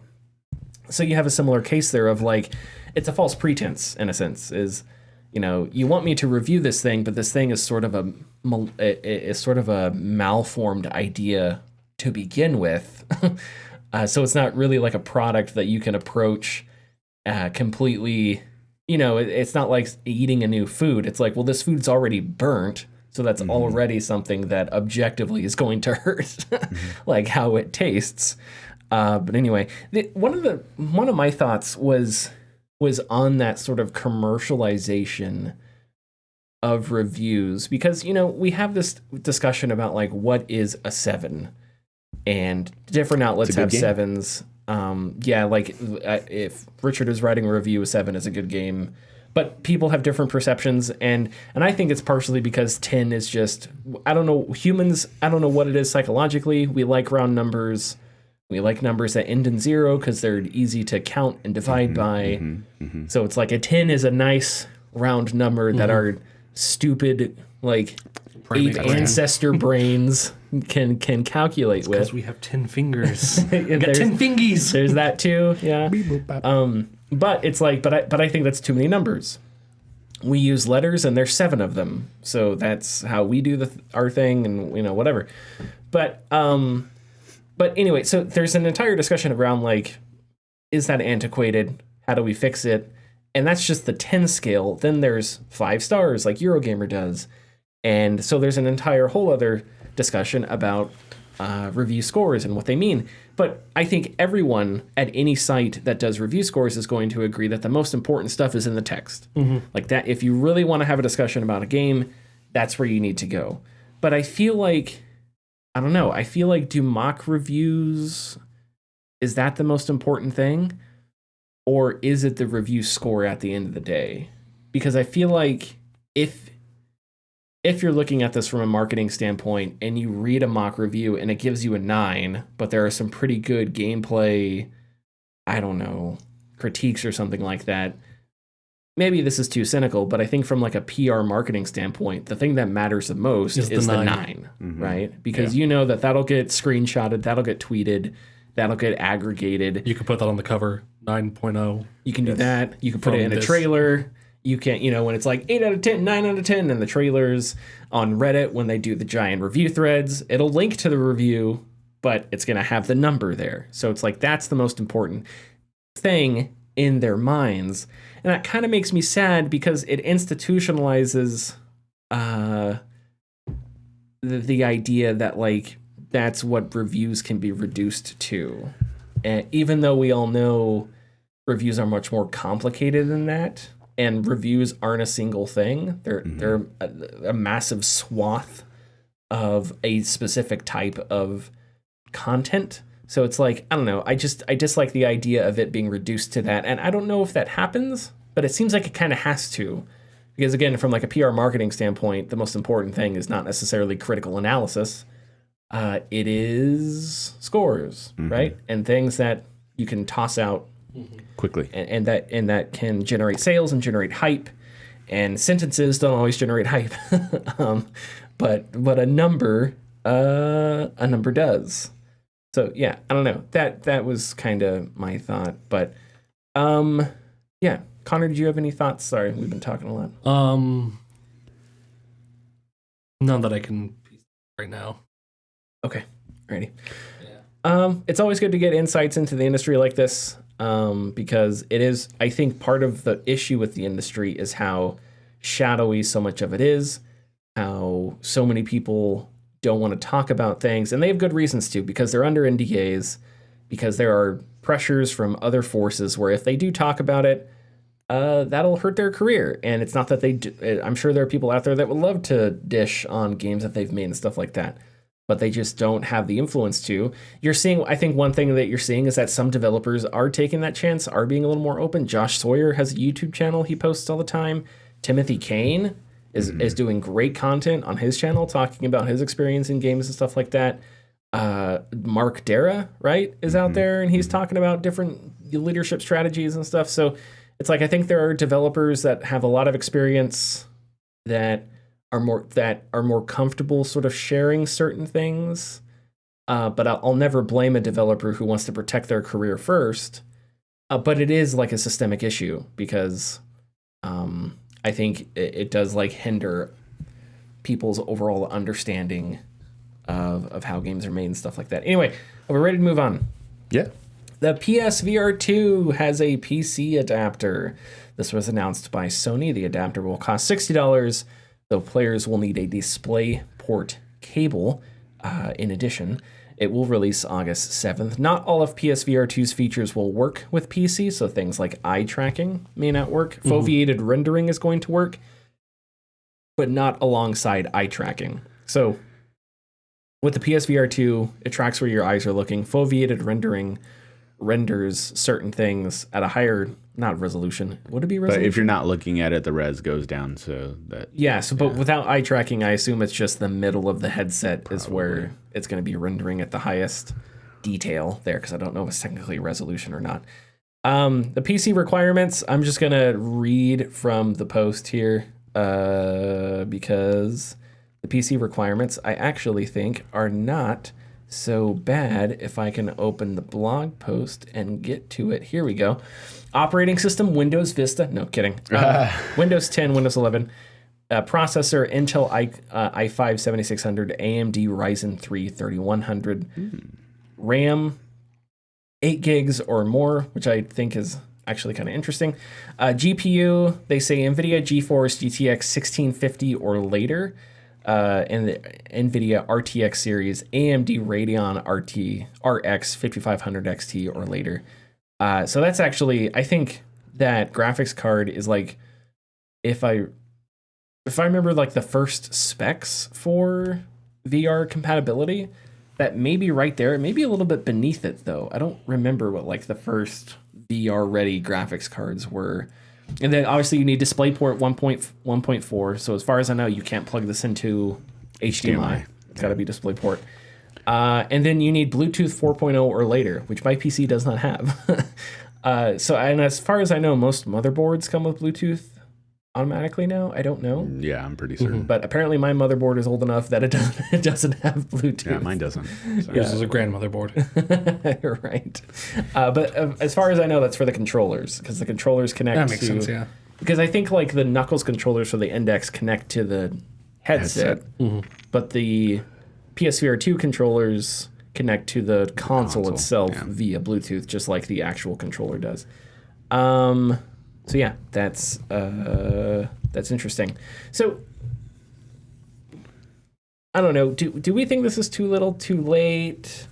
So you have a similar case there of like, it's a false pretense in a sense, is, you want me to review this thing, but this thing is sort of a malformed idea to begin with. So it's not really like a product that you can approach completely. It's not like eating a new food. It's like, well, this food's already burnt, so that's already something that objectively is going to hurt, like how it tastes. But anyway, one of my thoughts was on that sort of commercialization of reviews, because we have this discussion about like what is a 7, and different outlets have game. 7s. Like if Richard is writing a review, a 7 is a good game, but people have different perceptions, and I think it's partially because 10 is just, I don't know, humans, I don't know what it is psychologically. We like round numbers. We like numbers that end in 0 because they're easy to count and divide by. So it's like a 10 is a nice round number that our stupid, like, ape ancestor brains can calculate with. Because we have 10 fingers. We got 10 fingies. There's that too, yeah. But it's like, but I think that's too many numbers. We use letters, and there's 7 of them. So that's how we do our thing, and whatever. But anyway, so there's an entire discussion around, like, is that antiquated? How do we fix it? And that's just the 10 scale. Then there's 5 stars, like Eurogamer does. And so there's an entire whole other discussion about review scores and what they mean. But I think everyone at any site that does review scores is going to agree that the most important stuff is in the text. Like that, if you really want to have a discussion about a game, that's where you need to go. But I feel like, I don't know. I feel like, do mock reviews, is that the most important thing? Or is it the review score at the end of the day? Because I feel like if you're looking at this from a marketing standpoint and you read a mock review and it gives you a 9, but there are some pretty good gameplay, I don't know, critiques or something like that, maybe this is too cynical, but I think from like a PR marketing standpoint, the thing that matters the most is the 9, right? Because you know that'll get screenshotted, that'll get tweeted, that'll get aggregated. You can put that on the cover, 9.0. You can do that. You can put it in a trailer. You can, when it's like 8 out of 10, 9 out of 10 in the trailers on Reddit, when they do the giant review threads, it'll link to the review, but it's going to have the number there. So it's like, that's the most important thing in their minds. And that kind of makes me sad because it institutionalizes the idea that like, that's what reviews can be reduced to. And even though we all know reviews are much more complicated than that, and reviews aren't a single thing. They're a massive swath of a specific type of content. So it's like, I don't know. I dislike the idea of it being reduced to that. And I don't know if that happens, but it seems like it kind of has to. Because again, from like a PR marketing standpoint, the most important thing is not necessarily critical analysis. It is scores, right? And things that you can toss out quickly, and that can generate sales and generate hype. And sentences don't always generate hype, but a number does. So yeah, I don't know. That was kind of my thought, but yeah. Connor, did you have any thoughts? Sorry, we've been talking a lot. None that I can piece right now. Okay, ready. Yeah. It's always good to get insights into the industry like this, because it is, I think, part of the issue with the industry is how shadowy so much of it is, how so many people don't want to talk about things, and they have good reasons to, because they're under NDAs, because there are pressures from other forces where if they do talk about it, that'll hurt their career. And it's not that they do, I'm sure there are people out there that would love to dish on games that they've made and stuff like that, but they just don't have the influence to. You're seeing, I think one thing that you're seeing is that some developers are taking that chance, are being a little more open. Josh Sawyer has a YouTube channel he posts all the time. Timothy Kane is doing great content on his channel, talking about his experience in games and stuff like that. Mark Dara, right, is out there, and he's talking about different leadership strategies and stuff. So it's like, I think there are developers that have a lot of experience that are more comfortable sort of sharing certain things. But I'll never blame a developer who wants to protect their career first. But it is like a systemic issue, because I think it does like hinder people's overall understanding of how games are made and stuff like that. Anyway, are we ready to move on? Yeah. The PSVR2 has a PC adapter. This was announced by Sony. The adapter will cost $60, though players will need a DisplayPort cable. In addition, it will release August 7th. Not all of PSVR2's features will work with PC, so things like eye tracking may not work. Foveated rendering is going to work, but not alongside eye tracking. So with the PSVR2, it tracks where your eyes are looking. Foveated rendering renders certain things at a higher, not resolution. Would it be resolution? But if you're not looking at it, the res goes down, so that... Yeah, so but without eye tracking, I assume it's just the middle of the headset is where it's going to be rendering at the highest detail there, because I don't know if it's technically resolution or not. The PC requirements, I'm just going to read from the post here, because the PC requirements, I actually think, are not so bad. If I can open the blog post and get to it. Here we go. Operating system, Windows Vista. No, kidding. Windows 10, Windows 11. Processor, Intel i5 7600, AMD Ryzen 3 3100. RAM, 8 gigs or more, which I think is actually kind of interesting. GPU, they say NVIDIA GeForce GTX 1650 or later. And the NVIDIA RTX series, AMD Radeon RX 5500 XT or later. So that's actually, I think that graphics card is like, if I remember like the first specs for VR compatibility, that may be right there. It may be a little bit beneath it though. I don't remember what like the first VR ready graphics cards were. And then obviously you need DisplayPort 1.4. So as far as I know, you can't plug this into HDMI. It's got to be DisplayPort. And then you need Bluetooth 4.0 or later, which my PC does not have. And as far as I know, most motherboards come with Bluetooth automatically now. I don't know. Yeah, I'm pretty certain. But apparently my motherboard is old enough that it doesn't have Bluetooth. Yeah, mine doesn't. So. Yours is a grandmother board. Right. But as far as I know, that's for the controllers, because the controllers connect That makes to... sense, yeah. Because I think like the Knuckles controllers for the Index connect to the headset. But the PSVR 2 controllers connect to the console itself via Bluetooth, just like the actual controller does. So yeah, that's interesting. So I don't know. Do we think this is too little, too late?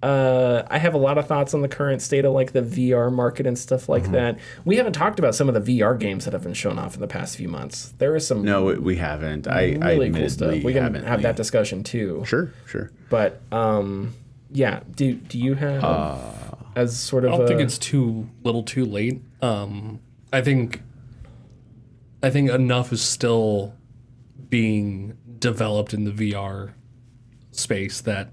I have a lot of thoughts on the current state of like the VR market and stuff like that. We haven't talked about some of the VR games that have been shown off in the past few months. There is some we haven't. really cool stuff. We can have that discussion too. Sure. But yeah, do you have as sort of? I don't think it's too little, too late. I think enough is still being developed in the VR space that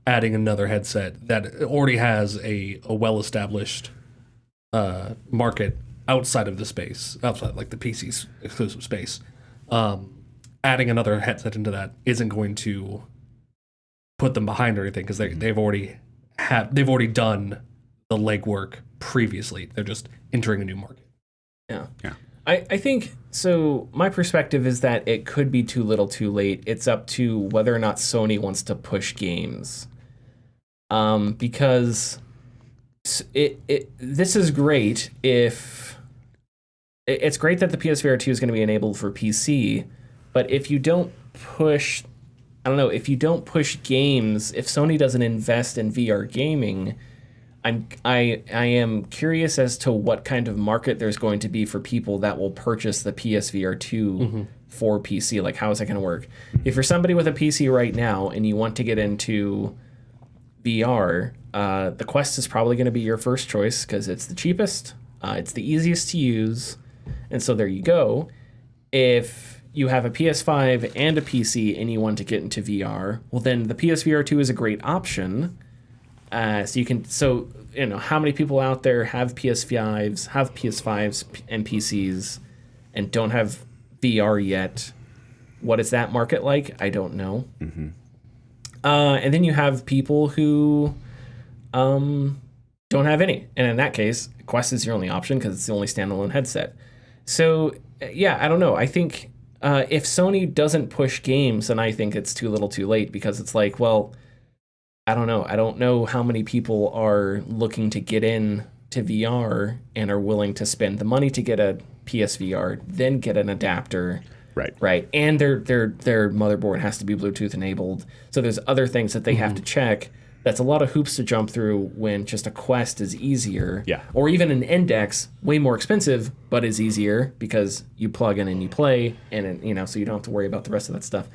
adding another headset that already has a well-established market outside of the space, outside like the PC's exclusive space, adding another headset into that isn't going to put them behind or anything, because they've already done the legwork previously. They're just entering a new market. Yeah. I think, so my perspective is that it could be too little too late. It's up to whether or not Sony wants to push games. Because this is great if... It's great that the PSVR 2 is going to be enabled for PC, but if you don't push... I don't know, if you don't push games, if Sony doesn't invest in VR gaming... I am curious as to what kind of market there's going to be for people that will purchase the PSVR 2 for PC. Like, how is that going to work? If you're somebody with a PC right now and you want to get into VR, the Quest is probably going to be your first choice because it's the cheapest, it's the easiest to use, and so there you go. If you have a PS5 and a PC and you want to get into VR, well, then the PSVR 2 is a great option. So how many people out there have PS5s and PCs and don't have VR yet? What is that market like? I don't know. And then you have people who don't have any. And in that case, Quest is your only option because it's the only standalone headset. So, yeah, I don't know. I think if Sony doesn't push games, then I think it's too little too late, because it's like, well... I don't know. I don't know how many people are looking to get in to VR and are willing to spend the money to get a PSVR, then get an adapter. Right. And their motherboard has to be Bluetooth enabled. So there's other things that they have to check. That's a lot of hoops to jump through when just a Quest is easier. Yeah. Or even an Index, way more expensive, but is easier because you plug in and you play, and so you don't have to worry about the rest of that stuff.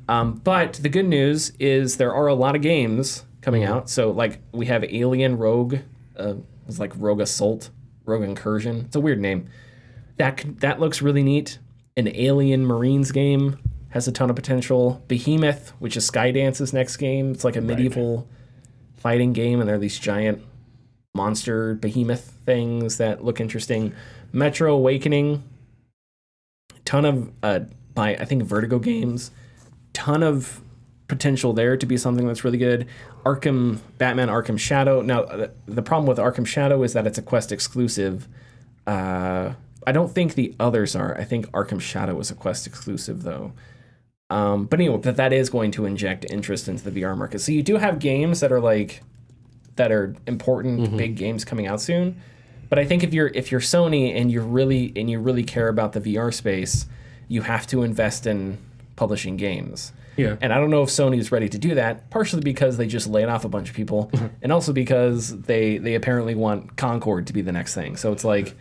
But the good news is there are a lot of games coming out. So, like, we have Alien Rogue. It's like Rogue Assault, Rogue Incursion. It's a weird name. That looks really neat. An Alien Marines game has a ton of potential. Behemoth, which is Skydance's next game. It's like a medieval fighting game, and there are these giant monster behemoth things that look interesting. Metro Awakening. Ton of, by, I think, Vertigo Games. Ton of potential there to be something that's really good. Batman Arkham Shadow. Now, the problem with Arkham Shadow is that it's a Quest exclusive. I don't think the others are. I think Arkham Shadow is a Quest exclusive, though. But anyway, that is going to inject interest into the VR market. So you do have games that are important, big games coming out soon. But I think if you're Sony and you really care about the VR space, you have to invest in publishing games. Yeah. And I don't know if Sony is ready to do that, partially because they just laid off a bunch of people, and also because they apparently want Concord to be the next thing. So it's like,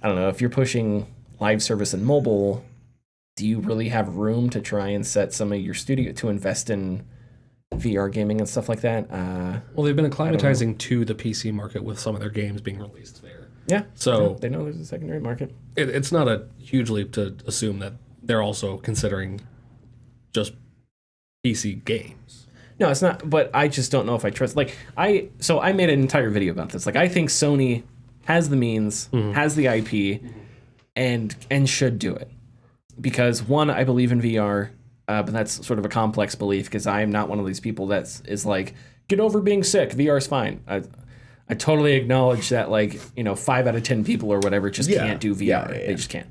I don't know, if you're pushing live service and mobile, do you really have room to try and set some of your studio to invest in VR gaming and stuff like that? Well, they've been acclimatizing to the PC market with some of their games being released there. Yeah. So they know there's a secondary market. It's not a huge leap to assume that they're also considering just PC games. No, it's not. But I just don't know if I trust. Like I made an entire video about this. Like I think Sony has the means, has the IP, and should do it because one, I believe in VR, but that's sort of a complex belief because I am not one of these people that is like get over being sick. VR's fine. I totally acknowledge that, like, 5 out of 10 people or whatever just can't do VR. Yeah. They just can't.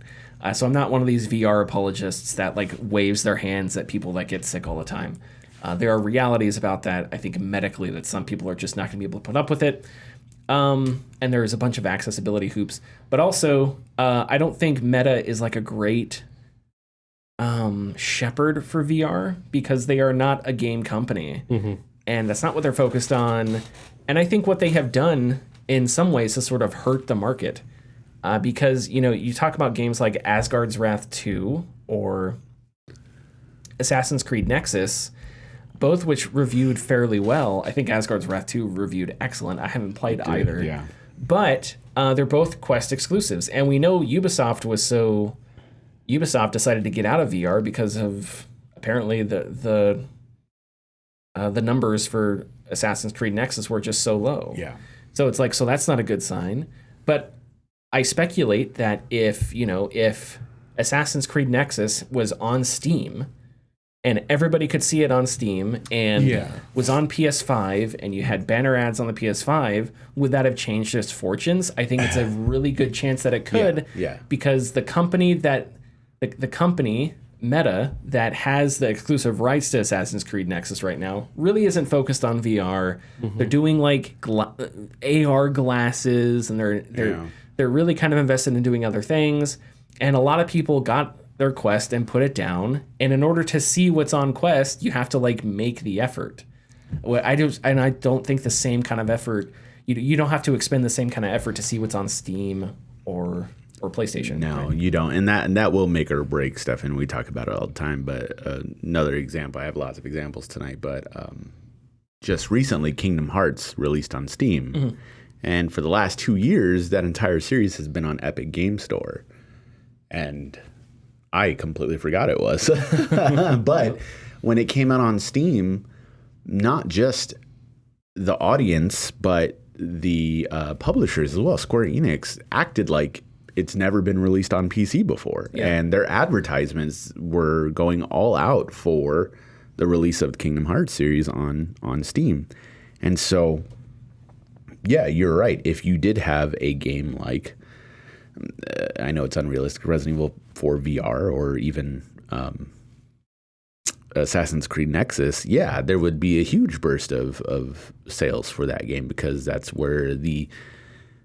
So I'm not one of these VR apologists that, like, waves their hands at people that get sick all the time. There are realities about that, I think, medically, that some people are just not going to be able to put up with it. And there's a bunch of accessibility hoops. But also, I don't think Meta is, like, a great shepherd for VR because they are not a game company. And that's not what they're focused on. And I think what they have done in some ways is sort of hurt the market because, you talk about games like Asgard's Wrath 2 or Assassin's Creed Nexus, both which reviewed fairly well. I think Asgard's Wrath 2 reviewed excellent. I haven't played either. Yeah. But they're both Quest exclusives. And we know Ubisoft decided to get out of VR because of apparently the numbers for Assassin's Creed Nexus were just so low. Yeah. So it's like, so that's not a good sign. But I speculate that if Assassin's Creed Nexus was on Steam and everybody could see it on Steam and was on PS5 and you had banner ads on the PS5, would that have changed its fortunes? I think it's a really good chance that it could. Yeah. Because the company Meta that has the exclusive rights to Assassin's Creed Nexus right now really isn't focused on VR. They're doing like AR glasses, and they're really kind of invested in doing other things. And a lot of people got their Quest and put it down. And in order to see what's on Quest, you have to like make the effort. I don't think the same kind of effort. You don't have to expend the same kind of effort to see what's on Steam or PlayStation. No, right? you don't. And that will make or break stuff, and we talk about it all the time. But another example, I have lots of examples tonight, but just recently Kingdom Hearts released on Steam. And for the last 2 years, that entire series has been on Epic Game Store. And I completely forgot it was. But when it came out on Steam, not just the audience, but the publishers as well, Square Enix, acted like it's never been released on PC before. Yeah. And their advertisements were going all out for the release of the Kingdom Hearts series on Steam. And so, yeah, you're right. If you did have a game like, I know it's unrealistic, Resident Evil 4 VR or even Assassin's Creed Nexus, yeah, there would be a huge burst of sales for that game because that's where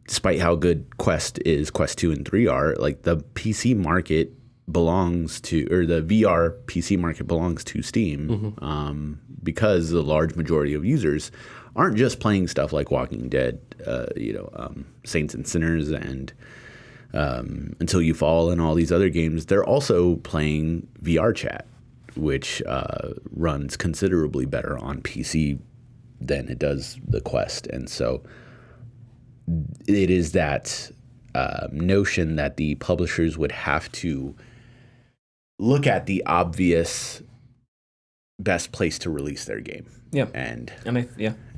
despite how good Quest 2 and 3 are, like the PC market belongs to, or the VR PC market belongs to Steam, because the large majority of users aren't just playing stuff like Walking Dead, Saints and Sinners and Until You Fall and all these other games. They're also playing VR chat, which runs considerably better on PC than it does the Quest. And so it is that notion that the publishers would have to look at the obvious best place to release their game. Yeah. And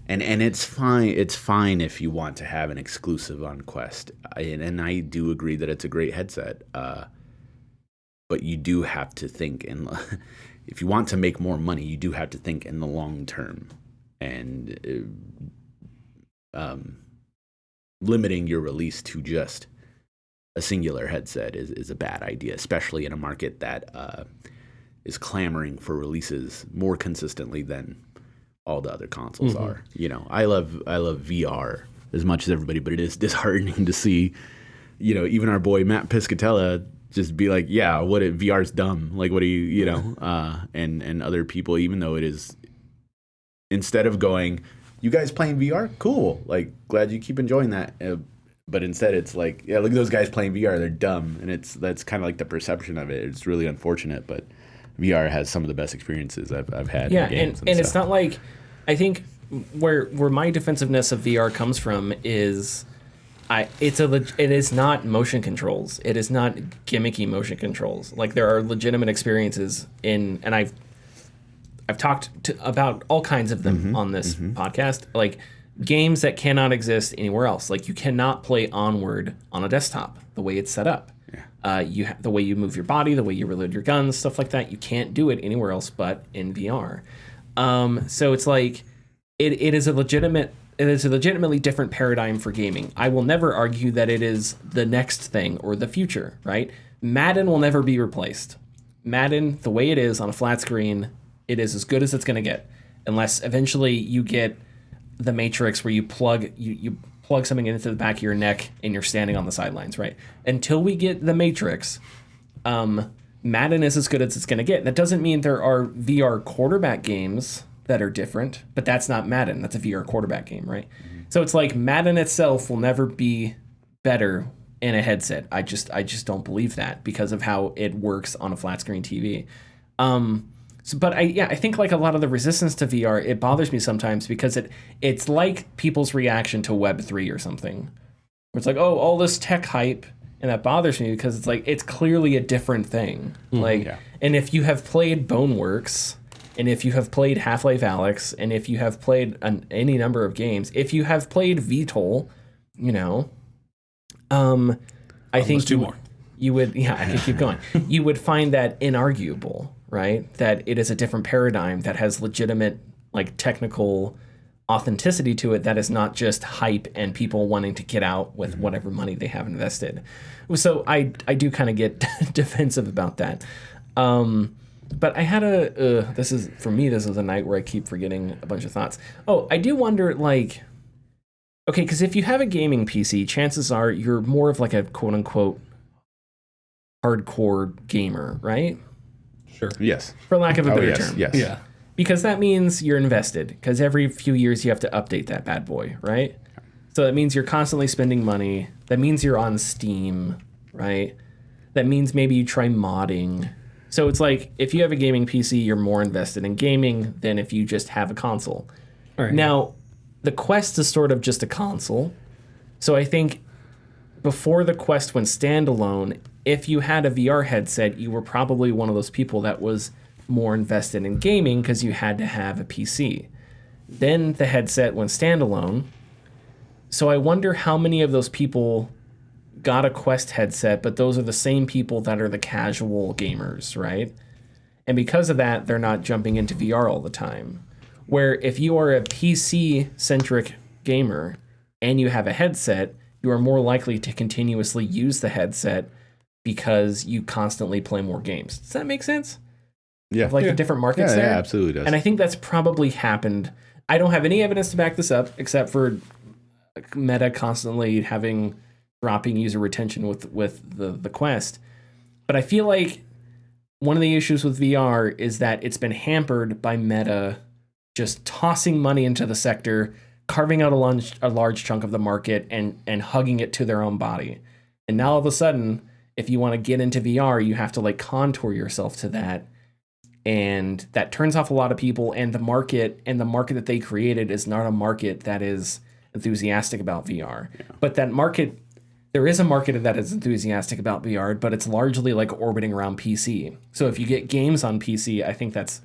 it's fine. It's fine if you want to have an exclusive on Quest. And I do agree that it's a great headset. But you do have to think, if you want to make more money, you do have to think in the long term. And limiting your release to just a singular headset is a bad idea, especially in a market that is clamoring for releases more consistently than all the other consoles are. I love VR as much as everybody, but it is disheartening to see, even our boy Matt Piscatella just be like, yeah, VR's dumb. Like, what do you and other people, even though it is, instead of going, you guys playing VR? Cool. Like, glad you keep enjoying that. But instead it's like, yeah, look at those guys playing VR. They're dumb. And that's kind of like the perception of it. It's really unfortunate, but VR has some of the best experiences I've had. Yeah, in games and it's not like, I think where my defensiveness of VR comes from is it is not motion controls. It is not gimmicky motion controls. Like, there are legitimate experiences and I've talked about all kinds of them on this podcast, like games that cannot exist anywhere else. Like you cannot play Onward on a desktop the way it's set up. The way you move your body, the way you reload your guns, stuff like that. You can't do it anywhere else but in VR. So it's like it is a legitimately different paradigm for gaming. I will never argue that it is the next thing or the future, right? Madden will never be replaced. Madden, the way it is on a flat screen, it is as good as it's going to get, unless eventually you get the Matrix where you plug something into the back of your neck and you're standing on the sidelines, right? Until we get the Matrix, Madden is as good as it's going to get. That doesn't mean there are VR quarterback games that are different, but that's not Madden. That's a VR quarterback game, right? So it's like Madden itself will never be better in a headset. I just don't believe that because of how it works on a flat screen TV. But I think like a lot of the resistance to VR, it bothers me sometimes because it's like people's reaction to Web3 or something. Where it's like, oh, all this tech hype, and that bothers me because it's like it's clearly a different thing. And if you have played Boneworks, and if you have played Half-Life Alyx, and if you have played any number of games, if you have played VTOL, I think you would, I can keep going. You would find that inarguable, right? That it is a different paradigm that has legitimate, like, technical authenticity to it that is not just hype and people wanting to get out with whatever money they have invested. So I do kind of get defensive about that. But I had this is a night where I keep forgetting a bunch of thoughts. Oh, I do wonder, like, okay, because if you have a gaming PC, chances are you're more of like a quote-unquote hardcore gamer, right? Sure. Yes. For lack of a better term. Yes. Yeah. Because that means you're invested, because every few years you have to update that bad boy, right? So that means you're constantly spending money. That means you're on Steam, right? That means maybe you try modding. So it's like, if you have a gaming PC, you're more invested in gaming than if you just have a console. All right. Now, the Quest is sort of just a console. So I think before the Quest went standalone, if you had a VR headset, you were probably one of those people that was more invested in gaming because you had to have a PC. Then the headset went standalone. So I wonder how many of those people got a Quest headset, but those are the same people that are the casual gamers, right? And because of that, they're not jumping into VR all the time. Where if you are a PC-centric gamer and you have a headset, you are more likely to continuously use the headset because you constantly play more games. Does that make sense? Yeah. Of like the different markets there? Yeah, absolutely does. And I think that's probably happened. I don't have any evidence to back this up except for Meta constantly dropping user retention with the Quest. But I feel like one of the issues with VR is that it's been hampered by Meta just tossing money into the sector, carving out a large chunk of the market and hugging it to their own body. And now all of a sudden, if you want to get into VR, you have to like contour yourself to that. And that turns off a lot of people, and the market that they created is not a market that is enthusiastic about VR. Yeah. But that market, there is a market that is enthusiastic about VR, but it's largely like orbiting around PC. So if you get games on PC, I think that's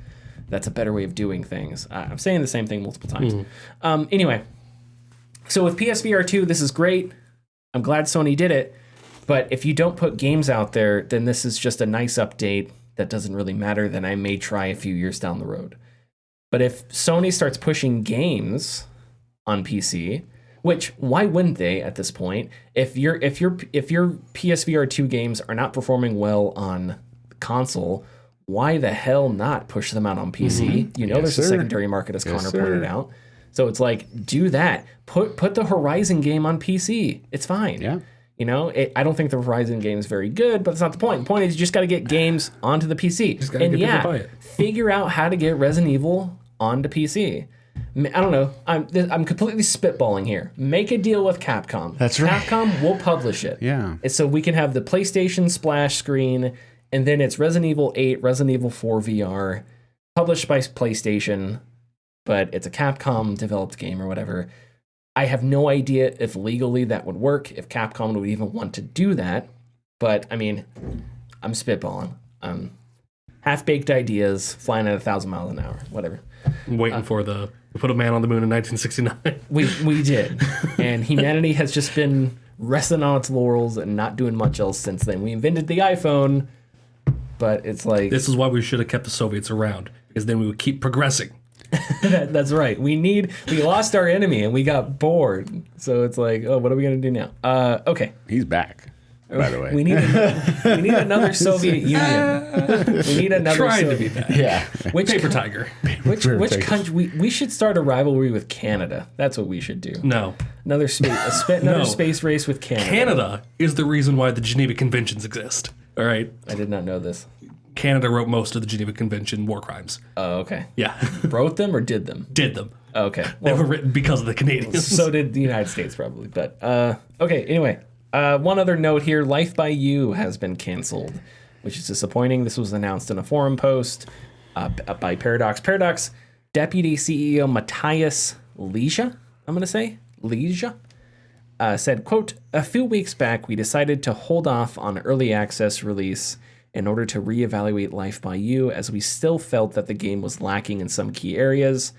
a better way of doing things. I'm saying the same thing multiple times. Anyway, so with PSVR 2, this is great. I'm glad Sony did it. But if you don't put games out there, then this is just a nice update that doesn't really matter. Then I may try a few years down the road. But if Sony starts pushing games on PC, which why wouldn't they at this point? If your PSVR 2 games are not performing well on console, why the hell not push them out on PC? You know, there's a secondary market, as Connor pointed out. So it's like, do that. Put the Horizon game on PC. It's fine. Yeah. You know, I don't think the Horizon game is very good, but that's not the point. The point is you just got to get games onto the PC. And figure out how to get Resident Evil onto PC. I don't know. I'm completely spitballing here. Make a deal with Capcom. That's right. Capcom will publish it. Yeah. And so we can have the PlayStation splash screen, and then it's Resident Evil 8, Resident Evil 4 VR, published by PlayStation, but it's a Capcom developed game or whatever. I have no idea if legally that would work, if Capcom would even want to do that. But I mean, I'm spitballing. half-baked ideas flying at 1,000 miles an hour, whatever. Waiting for we put a man on the moon in 1969. We did. And humanity has just been resting on its laurels and not doing much else since then. We invented the iPhone, but it's like... This is why we should have kept the Soviets around, because then we would keep progressing. That's right. We lost our enemy and we got bored. So it's like, oh, what are we going to do now? Okay. He's back, by the way. We need another Soviet Union. We need another Trying to Soviet. be bad. Yeah. Which Paper tiger. Which country? We should start a rivalry with Canada. That's what we should do. No. Another space race with Canada. Canada is the reason why the Geneva Conventions exist. All right. I did not know this. Canada wrote most of the Geneva Convention war crimes. Oh, okay. Yeah. Wrote them or did them? Did them. Okay. They were written because of the Canadians. So did the United States probably. But okay. Anyway, one other note here: Life by You has been canceled, which is disappointing. This was announced in a forum post by Paradox. Paradox Deputy CEO Matthias Leisha, I'm going to say Leisha, said, quote, "A few weeks back, we decided to hold off on early access release in order to reevaluate Life by You, as we still felt that the game was lacking in some key areas.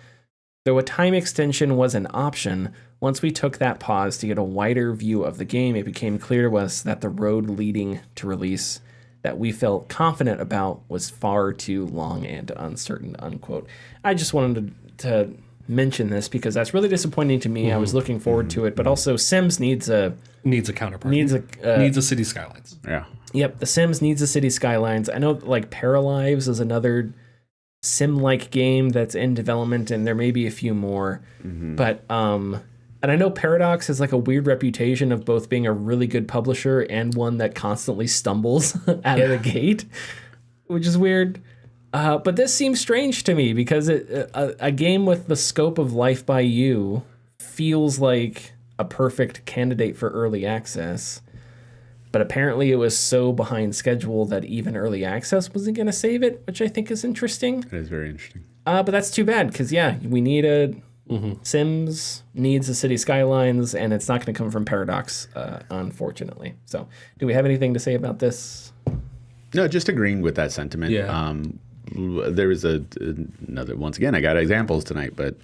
Though a time extension was an option, once we took that pause to get a wider view of the game, it became clear to us that the road leading to release that we felt confident about was far too long and uncertain," unquote. I just wanted to mention this because that's really disappointing to me. I was looking forward to it, but also Sims needs a counterpart. needs a City Skylines. Yeah. Yep, The Sims needs a City Skylines. I know like Paralives is another sim-like game that's in development, and there may be a few more. But and I know Paradox has like a weird reputation of both being a really good publisher and one that constantly stumbles out of the gate, which is weird. But this seems strange to me because a game with the scope of Life by You feels like a perfect candidate for early access. But apparently it was so behind schedule that even early access wasn't going to save it, which I think is interesting. That is very interesting. But that's too bad because, yeah, we need a Sims needs a City Skylines, and it's not going to come from Paradox, unfortunately. So do we have anything to say about this? No, just agreeing with that sentiment. Yeah. There was another, once again, I got examples tonight, but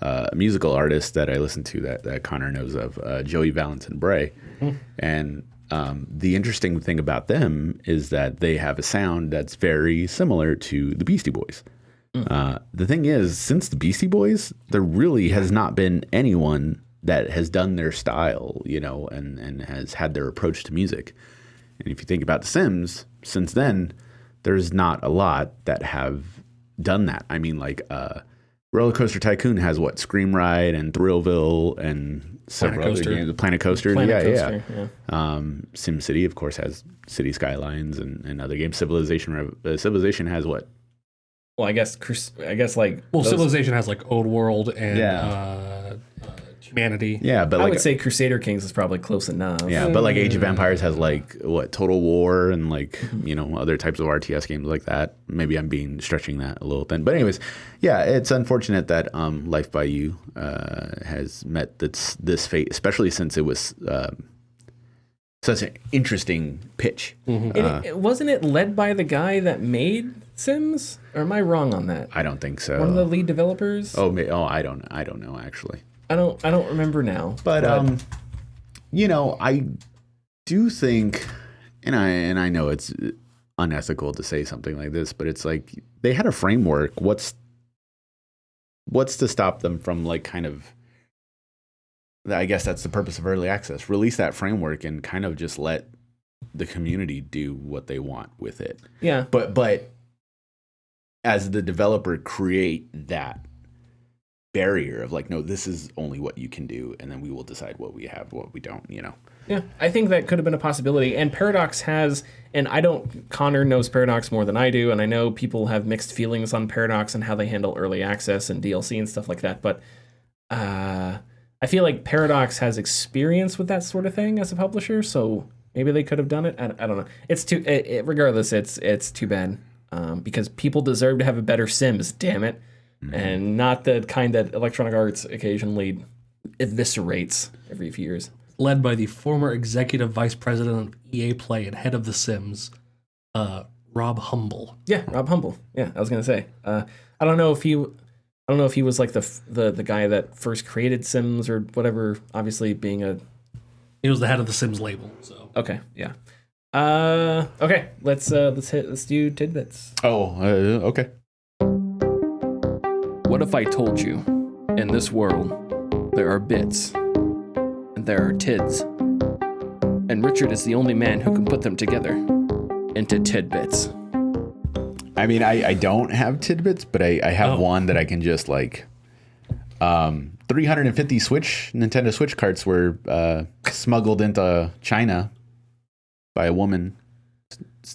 a musical artist that I listen to that Connor knows of, Joey Valence and Bray. And the interesting thing about them is that they have a sound that's very similar to the Beastie Boys. The thing is, since the Beastie Boys, there really has not been anyone that has done their style, and has had their approach to music. And if you think about The Sims, since then, there's not a lot that have done that. I mean, like Roller Coaster Tycoon has what? Scream Ride and Thrillville and several other games. Planet Coaster. Yeah. SimCity, of course, has City Skylines and other games. Civilization has what? Well, I guess like Civilization has like Old World and Humanity. Yeah, but I like, would say Crusader Kings is probably close enough. Yeah, but like Age of Empires has like what, Total War and like other types of RTS games like that. Maybe I'm stretching that a little thin, but anyways, yeah, it's unfortunate that Life by You has met this fate, especially since it was such an interesting pitch. Wasn't it led by the guy that made Sims? Or am I wrong on that? I don't think so. One of the lead developers? I don't know actually. I don't remember now. But I do think, and I know it's unethical to say something like this, but it's like they had a framework. What's to stop them from like kind of, I guess that's the purpose of early access. Release that framework and kind of just let the community do what they want with it. Yeah. But as the developer, create that barrier of like, no, this is only what you can do, and then we will decide what we have, what we don't, Yeah, I think that could have been a possibility. And Paradox has, and Connor knows Paradox more than I do, and I know people have mixed feelings on Paradox and how they handle early access and DLC and stuff like that, but I feel like Paradox has experience with that sort of thing as a publisher, so maybe they could have done it. I don't know. It's regardless, it's too bad, because people deserve to have a better Sims, damn it. And not the kind that Electronic Arts occasionally eviscerates every few years. Led by the former executive vice president of EA Play and head of The Sims, Rob Humble. Yeah, Rob Humble. Yeah, I was gonna say. I don't know if he was like the guy that first created Sims or whatever. Obviously, being a He was the head of the Sims label. So okay, yeah. Okay, let's do tidbits. Okay. What if I told you, in this world, there are bits and there are tids, and Richard is the only man who can put them together into tidbits. I mean, I don't have tidbits, but I have one that I can just like. 350 Nintendo Switch carts were smuggled into China by a woman.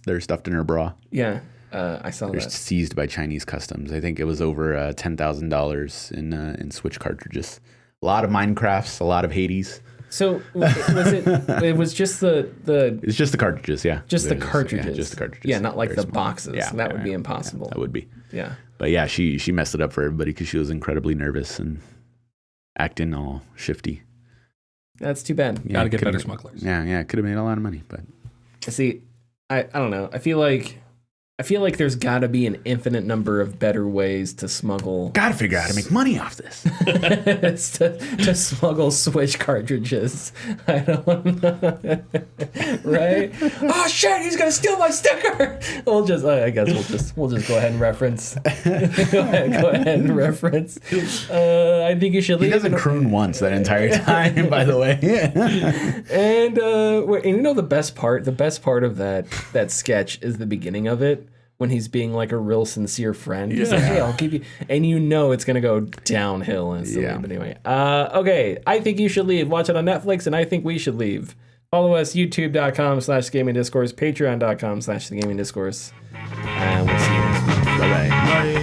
They're stuffed in her bra. Yeah, I saw They're that. seized by Chinese customs. I think it was over $10,000 in Switch cartridges. A lot of Minecrafts, a lot of Hades. So was it? It was just the. It's just the cartridges, yeah. Just the There's- cartridges. Yeah, just the cartridges. Yeah, not like Very the small. boxes. Yeah, That would be impossible. That would be. Yeah. But yeah, she messed it up for everybody because she was incredibly nervous and acting all shifty. That's too bad. Yeah, gotta get could've better made- smugglers. Yeah, could have made a lot of money, but See, I don't know. I feel like there's got to be an infinite number of better ways to smuggle. gotta figure out how to make money off this. to smuggle Switch cartridges. I don't know. Right? Oh shit! He's gonna steal my sticker. We'll just. I guess we'll just go ahead and reference. go ahead and reference. I think you should leave. He doesn't croon once that entire time, by the way. And and you know the best part of that sketch is the beginning of it when he's being like a real sincere friend. He's like, hey, I'll give you, and you know it's gonna go downhill instantly. Yeah. But anyway, okay, I think you should leave. Watch it on Netflix, and I think we should leave. Follow us youtube.com/gaming discourse, patreon.com/the gaming discourse, and we'll see you next week. Bye-bye. Bye.